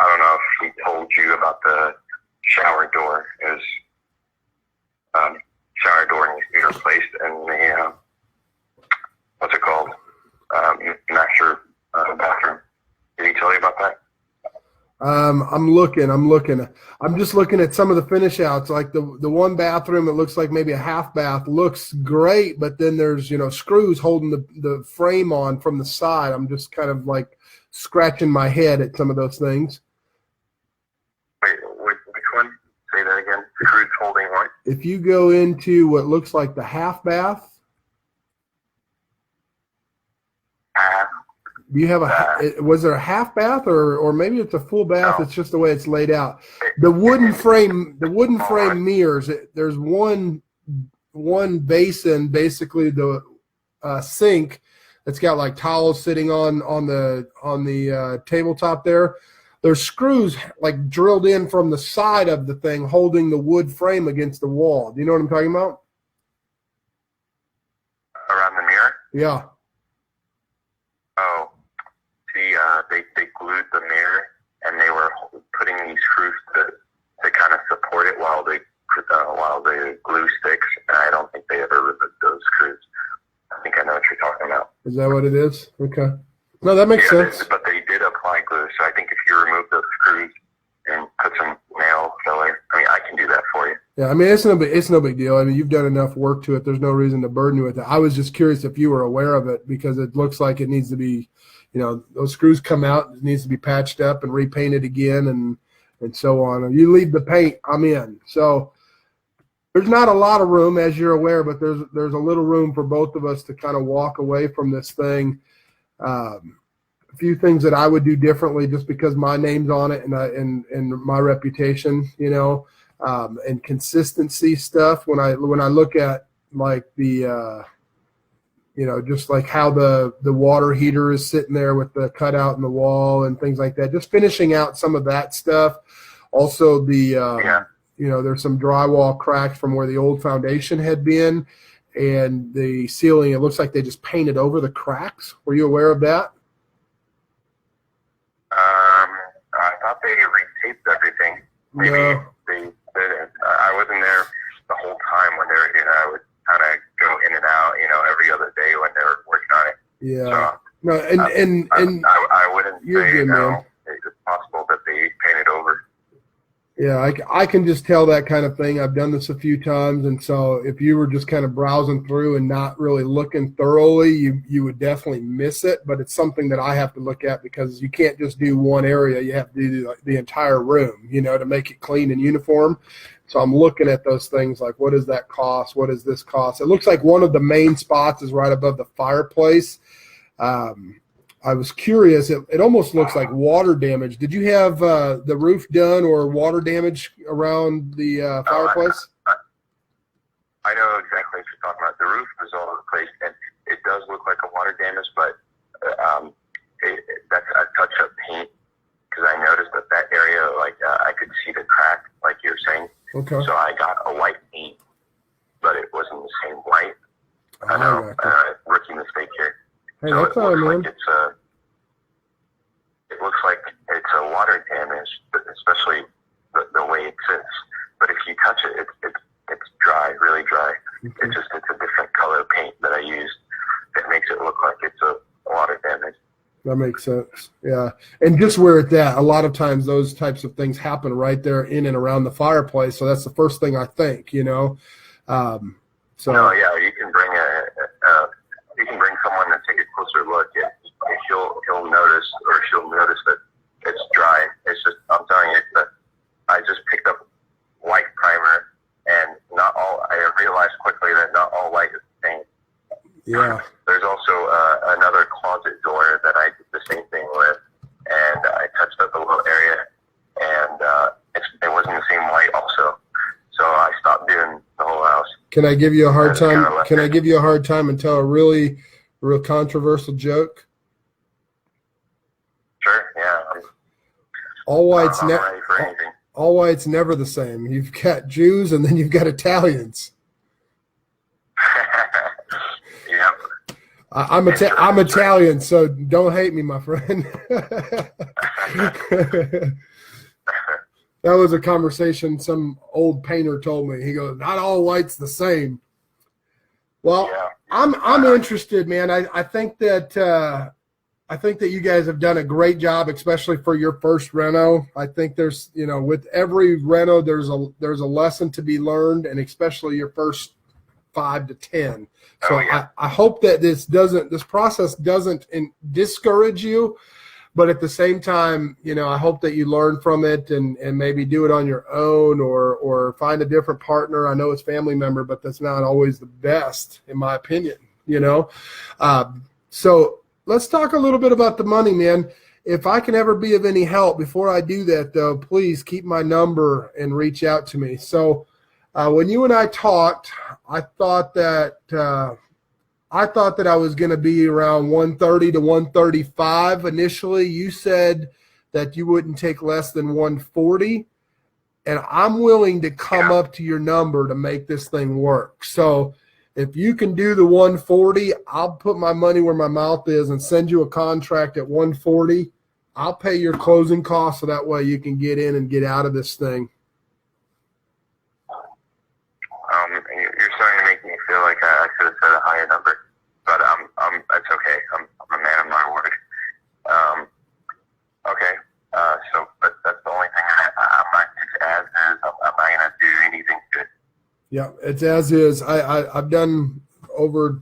B: don't know if he told you about the shower door. Shower door needs to be replaced, and the what's it called? Master bathroom. Did he tell you about that?
A: I'm looking. I'm just looking at some of the finish outs. Like the one bathroom, it looks like maybe a half bath. Looks great, but then there's screws holding the frame on from the side. I'm just kind of like scratching my head at some of those things.
B: Wait, which one? Say that again. Screws holding what?
A: If you go into what looks like the half bath, do you have was there a half bath or maybe it's a full bath?
B: No.
A: It's just the way it's laid out. The wooden frame mirrors. There's one basin, basically the sink that's got like towels sitting on the tabletop there. There's screws like drilled in from the side of the thing holding the wood frame against the wall. Do you know what I'm talking about?
B: Around the mirror?
A: Yeah.
B: Oh. See, they glued the mirror, and they were putting these screws to kind of support it while the glue sticks. And I don't think they ever removed those screws. I think I know what you're talking about.
A: Is that what it is? Okay. No, that makes sense.
B: But they did apply glue, so I think if you remove those screws and put some nail filler, I can do that for you.
A: Yeah, it's no big deal. You've done enough work to it. There's no reason to burden you with it. I was just curious if you were aware of it because it looks like it needs to be, those screws come out. It needs to be patched up and repainted again and so on. If you leave the paint, I'm in. So there's not a lot of room, as you're aware, but there's a little room for both of us to kind of walk away from this thing. A few things that I would do differently just because my name's on it and my reputation, and consistency stuff. When I look at like the, just like how the water heater is sitting there with the cutout in the wall and things like that, just finishing out some of that stuff. Also there's some drywall cracks from where the old foundation had been, and the ceiling, it looks like they just painted over the cracks. Were you aware of that?
B: I thought they retaped everything. Maybe
A: No.
B: they did. I wasn't there the whole time when they were doing it. I would kind of go in and out, every other day when they were working on it.
A: Yeah.
B: So,
A: No, and
B: I wouldn't
A: you're
B: say
A: good,
B: no.
A: man.
B: It's possible that they painted over.
A: Yeah, I can just tell that kind of thing. I've done this a few times, and so if you were just kind of browsing through and not really looking thoroughly, you would definitely miss it. But it's something that I have to look at because you can't just do one area. You have to do the entire room, to make it clean and uniform. So I'm looking at those things like, what does that cost? What does this cost? It looks like one of the main spots is right above the fireplace. I was curious. It almost looks like water damage. Did you have the roof done or water damage around the fireplace?
B: I know exactly what you're talking about. The roof was all over the place, and it does look like a water damage, but that's a touch-up paint because I noticed that area, I could see the crack, like you were saying.
A: Okay.
B: So I got a white paint, but it wasn't the same white. I know, rookie mistake here.
A: Hey,
B: So
A: that's all, man.
B: It looks like it's a water damage, but especially the way it sits. But if you touch it, it's dry, really dry.
A: Okay.
B: It's a different color paint that I used that makes it look like it's a water damage.
A: That makes sense. Yeah. And just where it's at, a lot of times those types of things happen right there in and around the fireplace. So that's the first thing I think, So
B: No, yeah, you can bring someone to take a closer look. He'll notice, or she'll notice that it's dry. It's just, I'm telling you that I just picked up white primer, and I realized quickly that not all white is the same.
A: yeah.
B: There's also another closet door that I did the same thing with, and I touched up a little area, and it wasn't the same white also. So I stopped doing the whole house.
A: Can I give you a hard time? Can I give you a hard time and tell a real controversial joke?
B: Sure, yeah.
A: All white's
B: I'm ready for anything.
A: all white's never the same. You've got Jews and then you've got Italians.
B: Yep.
A: I'm Italian, so don't hate me, my friend. That was a conversation some old painter told me. He goes, "Not all white's the same." Well,
B: Yeah.
A: I'm interested, man. I think that you guys have done a great job, especially for your first reno. I think there's, with every reno, there's a lesson to be learned, and especially your first 5 to 10. So
B: yeah.
A: I hope that this process doesn't discourage you, but at the same time, I hope that you learn from it and maybe do it on your own or find a different partner. I know it's family member, but that's not always the best, in my opinion, So let's talk a little bit about the money, man. If I can ever be of any help, before I do that, though, please keep my number and reach out to me. So when you and I talked, I thought that I was going to be around 130 to 135 initially. You said that you wouldn't take less than 140, and I'm willing to come up to your number to make this thing work. So if you can do the 140, I'll put my money where my mouth is and send you a contract at 140. I'll pay your closing costs so that way you can get in and get out of this thing.
B: You're starting to make me feel like I should have said a higher number, but that's okay. I'm a man of my word. Okay. But that's the only thing. I'm not just as is. I'm not gonna do anything good.
A: Yeah, it's as is. I've done over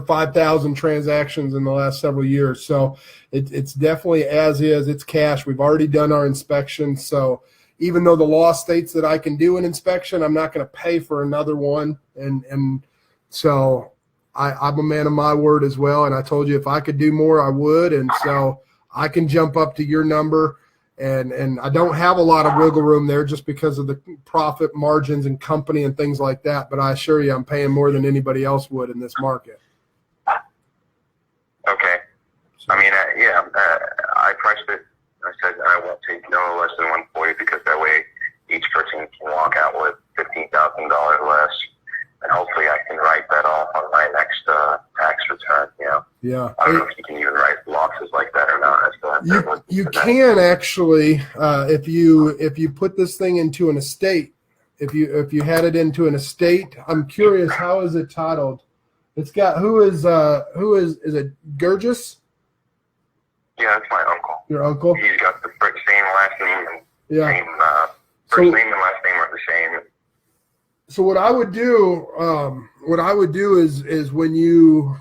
A: 5,000 transactions in the last several years, so it's definitely as is. It's cash. We've already done our inspection, so even though the law states that I can do an inspection, I'm not going to pay for another one, and so I'm a man of my word as well. And I told you if I could do more, I would, and so I can jump up to your number. And I don't have a lot of wiggle room there just because of the profit margins and company and things like that. But I assure you I'm paying more than anybody else would in this market.
B: Okay. I mean, I priced it. I said I won't take no less than 140 because that way each person can walk out with $15,000 less. And hopefully I can write that off on my next tax return,
A: Yeah.
B: I don't know if you can even write losses like that or not.
A: You can actually, if you put this thing into an estate, if you had it into an estate, I'm curious, how is it titled? It's got, who is it Gurgis?
B: Yeah, it's my uncle.
A: Your uncle?
B: He's got the same last name and
A: Yeah.
B: same First name and last name are the same.
D: So what I would do is when you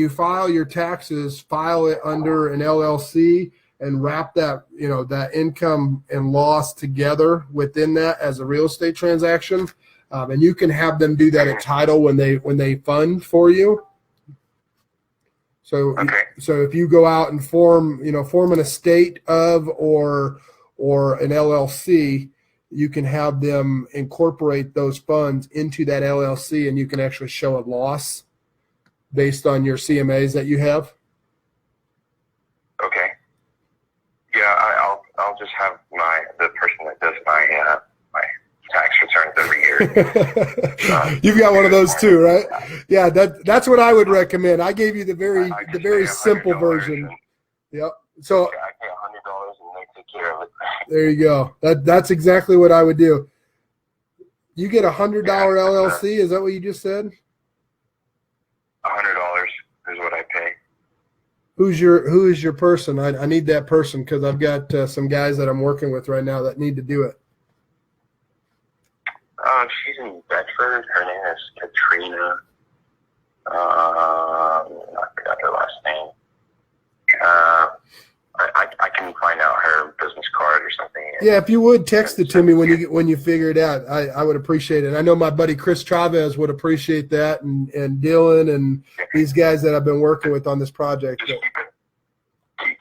D: file your taxes, file it under an LLC and wrap that, that income and loss together within that as a real estate transaction. And you can have them do that at title when they fund for you. So,
B: Okay.
D: So if you go out and form an estate of or an LLC, you can have them incorporate those funds into that LLC, and you can actually show a loss based on your CMAs that you have.
B: Okay. Yeah, I'll just have the person that does my tax returns every year.
D: You've got one of those too, right? Yeah, that's what I would recommend. I gave you the very simple version. Yep. So
B: I pay $100 and they take care of it.
D: there you go. That's exactly what I would do. You get $100 LLC. Is that what you just said?
B: $100 is what I pay.
D: Who is your person? I need that person because I've got some guys that I'm working with right now that need to do it.
B: She's in Bedford. Her name is Katrina. I forgot her last name. I can find out her business card or something.
D: Yeah, if you would text it to me when you figure it out, I would appreciate it. I know my buddy Chris Chavez would appreciate that, and Dylan and these guys that I've been working with on this project.
B: Just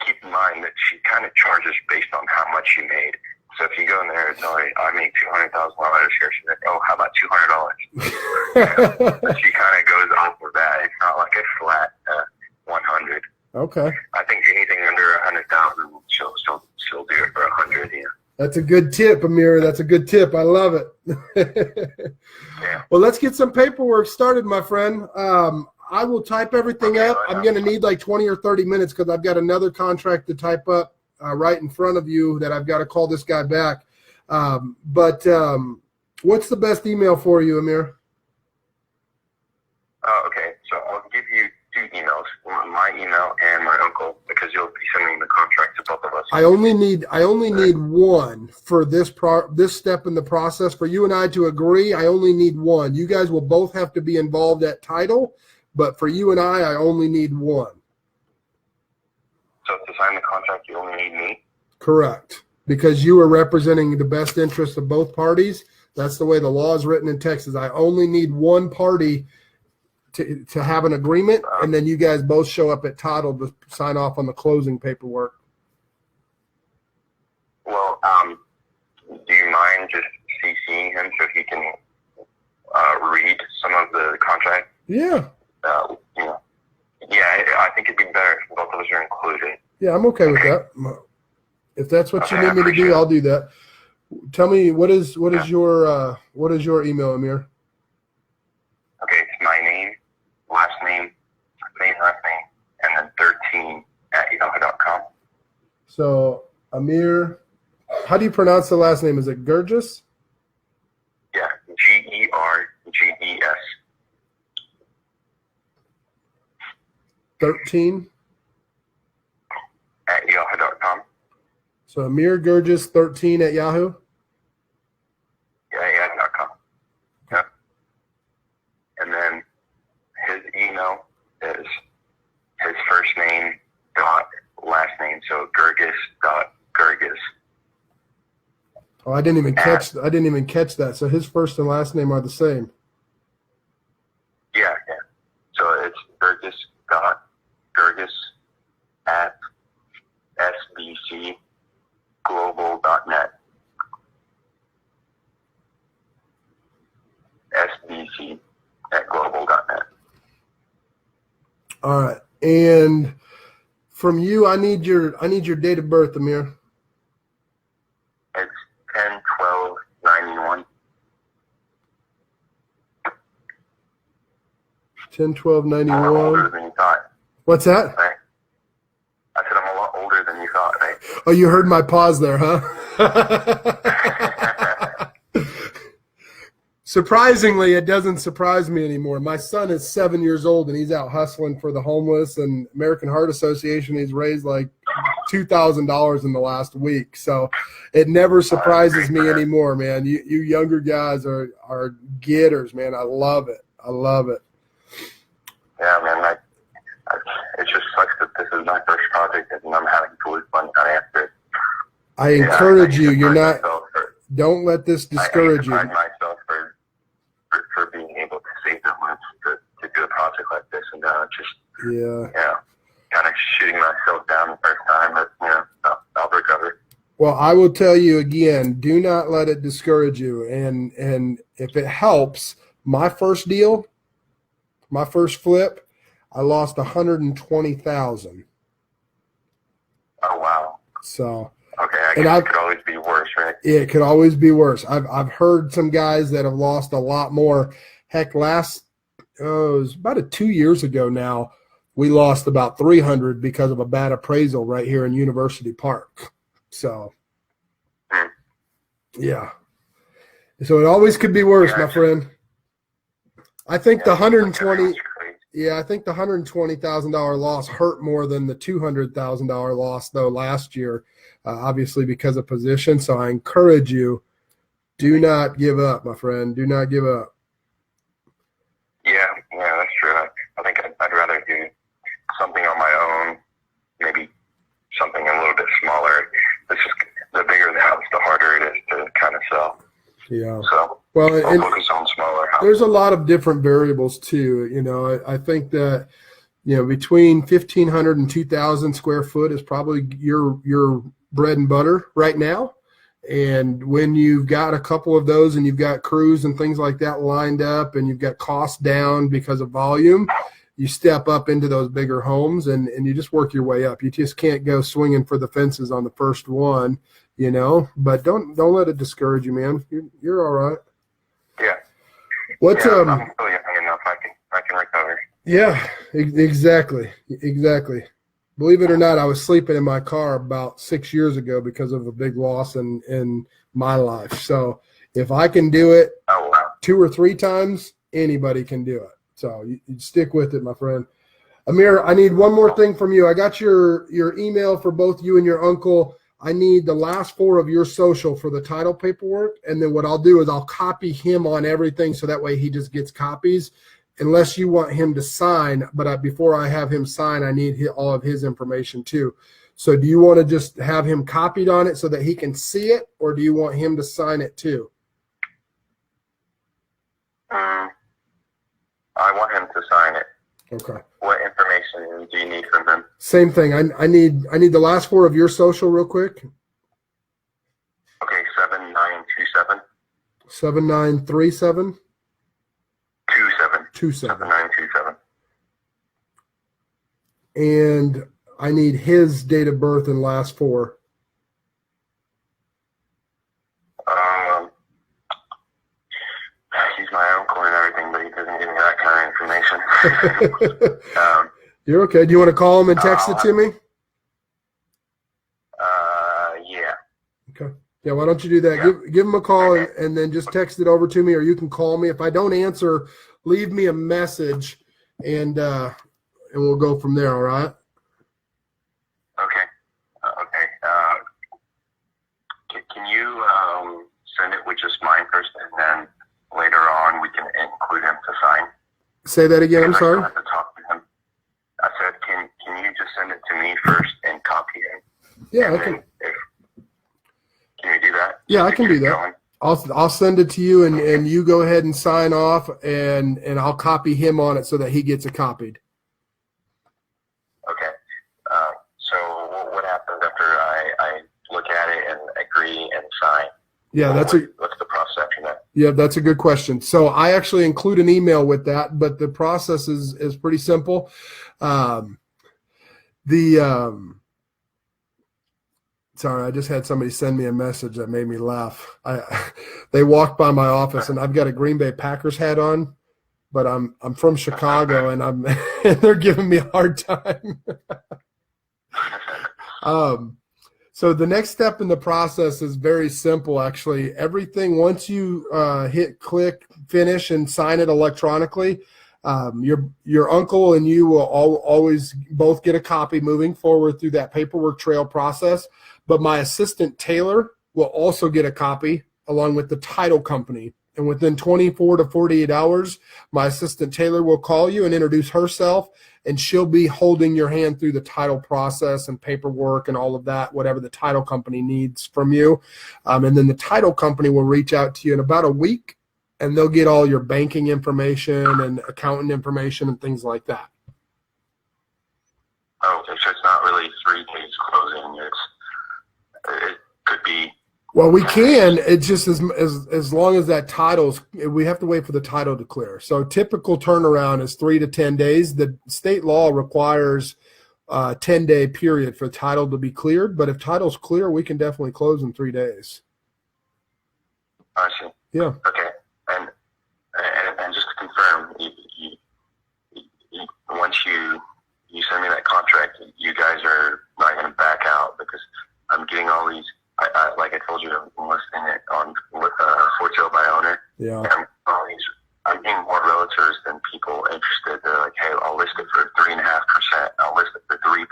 B: keep in mind that she kind of charges based on how much you made. So if you go in there and tell her, I made $200,000 here, she's like, oh, how about $200? She kind of goes off of that. It's not like a flat 100.
D: Okay.
B: I think anything under 100,000, she'll do it for 100. Yeah.
D: That's a good tip, Amir. That's a good tip. I love it.
B: Yeah.
D: Well, let's get some paperwork started, my friend. I will type everything up. I'm going to need like 20 or 30 minutes because I've got another contract to type up right in front of you that I've got to call this guy back. But what's the best email for you, Amir?
B: Okay, so I'll give you two emails, my email and my uncle, because you'll be sending the contract to both of us.
D: I only need one for this step in the process. For you and I to agree, I only need one. You guys will both have to be involved at title, but for you and I only need one.
B: So to sign the contract, you only need me?
D: Correct. Because you are representing the best interest of both parties. That's the way the law is written in Texas. I only need one party to have an agreement, and then you guys both show up at title to sign off on the closing paperwork.
B: Well, do you mind just CCing him so he can read some of the contract?
D: Yeah.
B: Yeah, I think it'd be better if both of us are included.
D: Yeah, I'm okay with that. If that's what you need me to do, I'll do that. Tell me what is your email, Amir?
B: Okay, it's my name, last name, and then 13 at yahoo.com.
D: So Amir, how do you pronounce the last name? Is it Gurgis?
B: Yeah, Gerges.
D: 13
B: at yahoo.com.
D: So Amir Gurgis 13 at Yahoo.
B: Yeah, yahoo.com. Yeah. And then his email is his first name dot last name, so Gurgis.
D: Oh, I didn't even catch that. So his first and last name are the same.
B: Yeah. So it's Gurgis at sbcglobal.net. SBC at global.net.
D: All right. And from you, I need your date of birth, Amir.
B: It's 10/12/91.
D: 10/12/91.
B: I'm a lot older than you thought.
D: What's that?
B: Right? I said I'm a lot older than you thought, right?
D: Oh, you heard my pause there, huh? Surprisingly, it doesn't surprise me anymore. My son is 7 years old, and he's out hustling for the homeless and American Heart Association. He's raised like $2,000 in the last week. So it never surprises me anymore, man. You younger guys are getters, man. I love it. I love it.
B: Yeah, man. It just sucks that this is my first project and I'm having to lose money on it.
D: I encourage you. You're not. Don't let this discourage you.
B: I myself for being able to save that much to do a project like this, and kind of shooting myself down the first time, but I'll recover.
D: Well, I will tell you again, do not let it discourage you. And if it helps, my first deal, my first flip, I lost $120,000.
B: Oh wow!
D: So.
B: Okay, I guess it could always be worse, right?
D: It could always be worse. I've heard some guys that have lost a lot more. Heck, it was about 2 years ago now, we lost about $300 because of a bad appraisal right here in University Park. So, yeah. So it always could be worse, my friend. I think the $120,000 loss hurt more than the $200,000 loss though last year. Obviously because of position. So I encourage you, do not give up, my friend. Do not give up.
B: Yeah, that's true. I think I'd rather do something on my own, maybe something a little bit smaller. It's just the bigger the house, the harder it is to kind of sell.
D: Yeah.
B: So
D: I'll
B: focus on smaller houses.
D: There's a lot of different variables too. I think that, between 1,500 and 2,000 square foot is probably your bread and butter right now. And when you've got a couple of those and you've got crews and things like that lined up and you've got costs down because of volume, you step up into those bigger homes and you just work your way up. You just can't go swinging for the fences on the first one, but don't let it discourage you, man. You're all right.
B: Yeah.
D: I'm
B: still young enough. I can recover.
D: Yeah, exactly. Believe it or not, I was sleeping in my car about 6 years ago because of a big loss in my life. So if I can do it 2 or 3 times, anybody can do it. So you stick with it, my friend. Amir, I need one more thing from you. I got your email for both you and your uncle. I need the last 4 of your social for the title paperwork. And then what I'll do is I'll copy him on everything so that way he just gets copies. Unless you want him to sign, but before I have him sign, I need all of his information too. So do you want to just have him copied on it so that he can see it, or do you want him to sign it too?
B: I want him to sign it.
D: Okay.
B: What information do you need from him?
D: Same thing. I need the last 4 of your social real quick.
B: Okay, 7927.
D: 7937. 27.
B: 7927.
D: And I need his date of birth and last 4.
B: He's my uncle and everything, but he doesn't give me that kind of information.
D: You're okay. Do you want to call him and text it to me?
B: Yeah.
D: Okay. Yeah, why don't you do that? Yeah. Give him a call and then just text it over to me, or you can call me. If I don't answer, leave me a message and we'll go from there, all right?
B: Okay. Can you send it with just mine first, and then later on we can include him to sign?
D: Say that again, I'm sorry?
B: I have to talk to him. I said, can you just send it to me first and copy him?
D: Yeah, I can.
B: Can you do that?
D: Yeah, I can do that. I'll send it to you and you go ahead and sign off and I'll copy him on it so that he gets it copied.
B: Okay. So what happens after I look at it and agree and sign?
D: Yeah,
B: what's the process after that? Yeah,
D: that's a good question. So I actually include an email with that, but the process is pretty simple. Sorry, I just had somebody send me a message that made me laugh. They walked by my office and I've got a Green Bay Packers hat on, but I'm from Chicago and and they're giving me a hard time. So the next step in the process is very simple, actually. Everything, once you hit click, finish, and sign it electronically, Your uncle and you will always both get a copy moving forward through that paperwork trail process. But my assistant Taylor will also get a copy along with the title company. And within 24 to 48 hours, my assistant Taylor will call you and introduce herself, and she'll be holding your hand through the title process and paperwork and all of that, whatever the title company needs from you. And then the title company will reach out to you in about a week, and they'll get all your banking information and accountant information and things like that.
B: Oh, okay, so it's not really 3 days closing. It could be.
D: Well, we can. It's just as long as that title's, we have to wait for the title to clear. So typical turnaround is 3 to 10 days. The state law requires a 10-day period for title to be cleared. But if title's clear, we can definitely close in 3 days.
B: I see.
D: Yeah.
B: Okay. And just to confirm, once you send me that contract, you guys are not going to back out, because I'm getting all these. Like I told you, I'm listing it on for sale by owner.
D: Yeah.
B: And I'm getting more realtors than people interested. They're like, hey, I'll list it for 3.5%. I'll list it for 3%.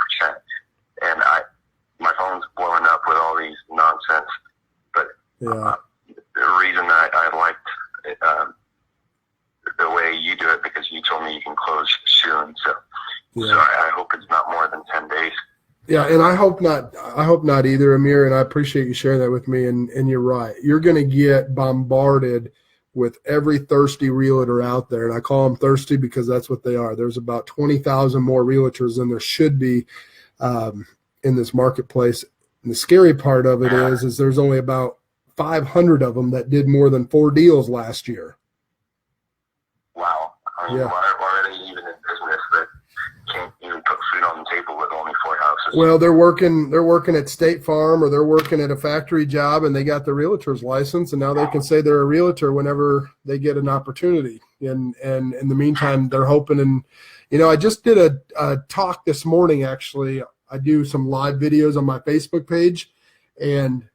B: And my phone's blowing up with all these nonsense. But
D: Yeah.
B: the reason I liked it, the way you do it, because you told me you can close soon. So I hope it's not more than 10 days.
D: Yeah, and I hope not. I hope not either, Amir. And I appreciate you sharing that with me. And you're right. You're going to get bombarded with every thirsty realtor out there, and I call them thirsty because that's what they are. There's about 20,000 more realtors than there should be in this marketplace. And the scary part of it is there's only about 500 of them that did more than 4 deals last year.
B: Wow. I mean, why are they even in business that can't even put food on the table with only 4 houses?
D: Well, they're working at State Farm, or they're working at a factory job, and they got the realtor's license, and now they can say they're a realtor whenever they get an opportunity. And in the meantime, they're hoping. And I just did a talk this morning. Actually, I do some live videos on my Facebook page, and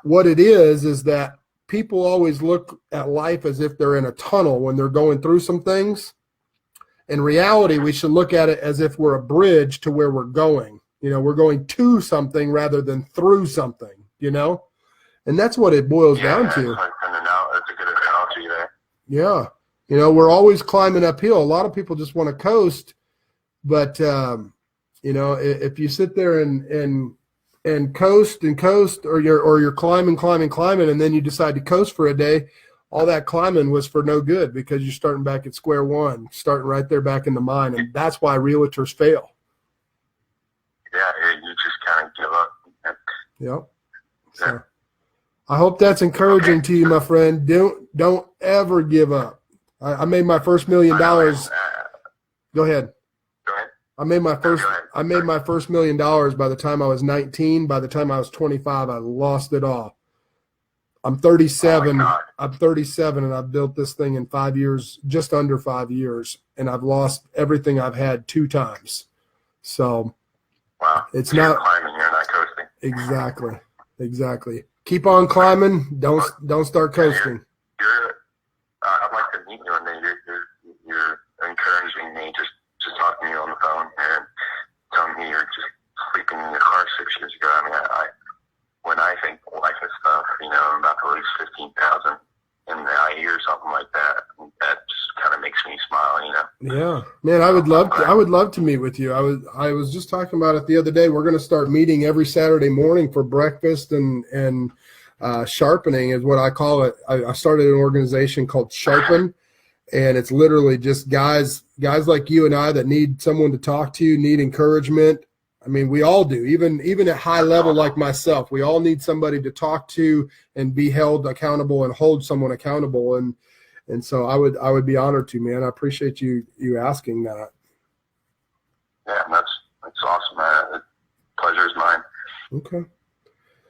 D: what it is that people always look at life as if they're in a tunnel when they're going through some things. In reality, we should look at it as if we're a bridge to where we're going. We're going to something rather than through something, and that's what it boils down to.
B: That's a good analogy there.
D: Yeah. We're always climbing uphill. A lot of people just want to coast, but, if you sit there and coast, or you're climbing, and then you decide to coast for a day, all that climbing was for no good, because you're starting back at square one, starting right there back in the mine. And that's why realtors fail.
B: Yeah, you just kind of give up.
D: Yep. So I hope that's encouraging to you, my friend. Don't ever give up. I made my first $1 million. Go ahead.
B: Go ahead.
D: I made my first $1 million by the time I was 19. By the time I was 25, I lost it all. I'm 37. I'm 37, and I've built this thing in 5 years, just under 5 years, and I've lost everything I've had 2 times. So it's not
B: climbing. You're not coasting.
D: Exactly. Keep on climbing. Don't start coasting.
B: I'd like to meet you one day. You're encouraging me, just talking to you on the phone and telling me you're just sleeping in your car 6 years ago. I mean, when I think life and stuff, I'm about to lose 15,000 in a year or something like that. That just kind of makes me smile,
D: Yeah, man, I would love to meet with you. I was just talking about it the other day. We're going to start meeting every Saturday morning for breakfast and sharpening is what I call it. I started an organization called Sharpen, and it's literally just guys like you and I that need someone to talk to, need encouragement. I mean, we all do, even at high level like myself. We all need somebody to talk to and be held accountable and hold someone accountable. And so I would be honored to, man. I appreciate you asking that.
B: Yeah, that's awesome, man. The pleasure is mine.
D: Okay.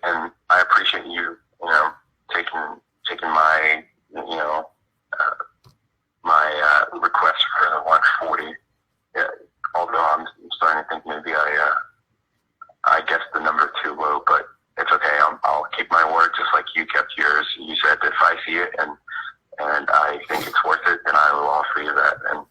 B: And I appreciate you, taking my, my request for the 140. Yeah, although I'm starting to think maybe I guessed the number too low, but it's okay. I'll keep my word just like you kept yours. You said if I see it and I think it's worth it, then I will offer you that. And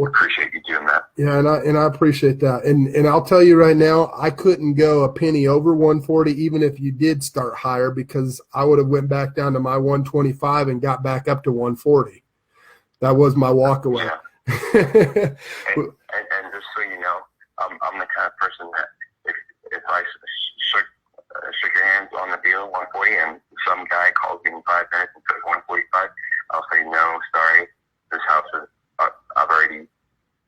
B: appreciate you doing that.
D: Yeah, and I appreciate that. And I'll tell you right now, I couldn't go a penny over 140 even if you did start higher, because I would have went back down to my 125 and got back up to 140. That was my walk away.
B: Yeah. and just so you know, I'm the kind of person that if I shook your hands on the deal 140 and some guy calls me in 5 minutes and says 145, I'll say no, sorry. This house is I've already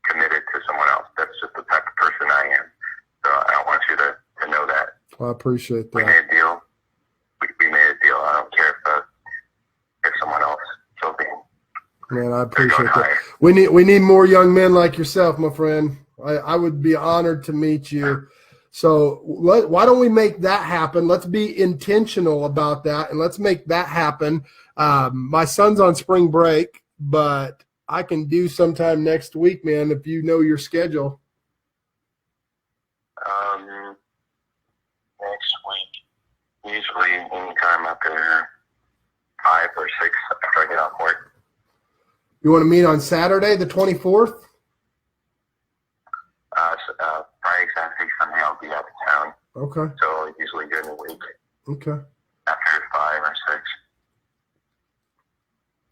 B: committed to someone else. That's just the type of person I am. So I don't want you to know that.
D: Well, I appreciate that.
B: We made a deal. We made a deal. I don't care if someone else fills in.
D: Man, I appreciate that. We need more young men like yourself, my friend. I would be honored to meet you. So why don't we make that happen? Let's be intentional about that, and let's make that happen. My son's on spring break, but I can do sometime next week, man, if you know your schedule.
B: Next week, usually anytime after 5 or 6 after I get off work.
D: You want to meet on Saturday, the 24th?
B: Friday, Saturday, Sunday, I'll be out of town.
D: Okay.
B: So usually during the week.
D: Okay.
B: After 5 or 6.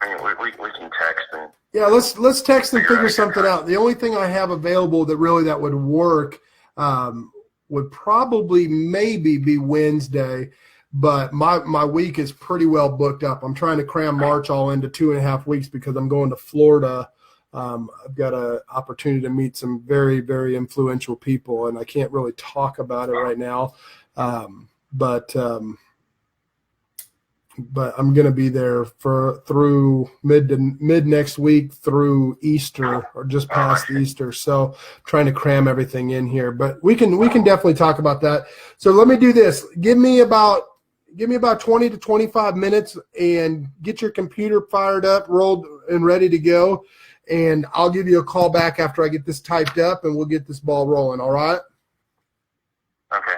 B: I mean, we can text and.
D: Yeah, let's text and figure something out. The only thing I have available that would work would probably maybe be Wednesday, but my week is pretty well booked up. I'm trying to cram March all into 2.5 weeks because I'm going to Florida. I've got an opportunity to meet some very, very influential people, and I can't really talk about it right now. But I'm going to be there through mid next week through Easter or just past Easter. So trying to cram everything in here, but we can definitely talk about that. So let me do this. Give me about 20 to 25 minutes and get your computer fired up, rolled and ready to go. And I'll give you a call back after I get this typed up and we'll get this ball rolling. All right.
B: Okay.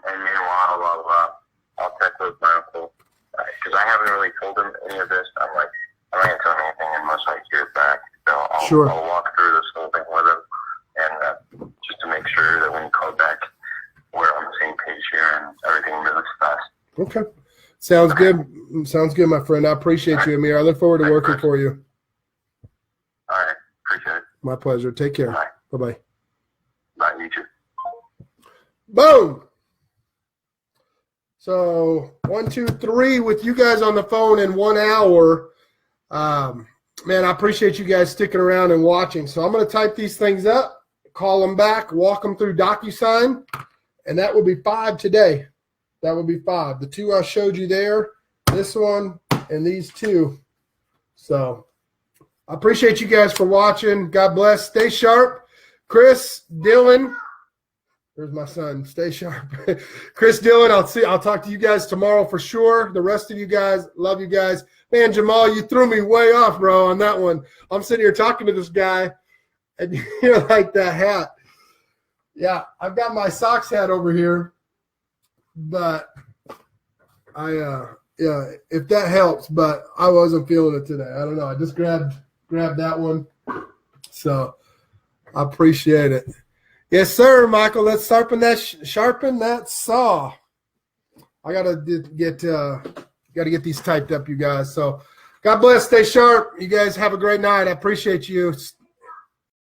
B: And meanwhile, I'll check with my uncle. Because I haven't really told him any of this. I'm not going to tell him anything unless I hear it back. So I'll walk through this whole thing with him, and just to make sure that when you call back, we're on the same page here and everything moves fast.
D: Okay. Sounds good. Sounds good, my friend. I appreciate you, Amir. I look forward to working for you.
B: All right. Appreciate it.
D: My pleasure. Take care.
B: Bye.
D: Bye-bye.
B: Bye. You too.
D: Boom. So 1, 2, 3 with you guys on the phone in 1 hour. Man, I appreciate you guys sticking around and watching. So I'm going to type these things up, call them back, walk them through DocuSign, and that will be 5 today. That will be 5. The 2 I showed you there, this one, and these 2. So I appreciate you guys for watching. God bless. Stay sharp. Chris, Dylan. There's my son. Stay sharp. Chris, Dylan, I'll talk to you guys tomorrow for sure. The rest of you guys, love you guys. Man, Jamal, you threw me way off, bro, on that one. I'm sitting here talking to this guy, and you're like that hat. Yeah, I've got my Sox hat over here, but if that helps, but I wasn't feeling it today. I don't know. I just grabbed that one. So I appreciate it. Yes, sir, Michael. Let's sharpen that saw. I gotta get these typed up, you guys. So, God bless. Stay sharp. You guys have a great night. I appreciate you.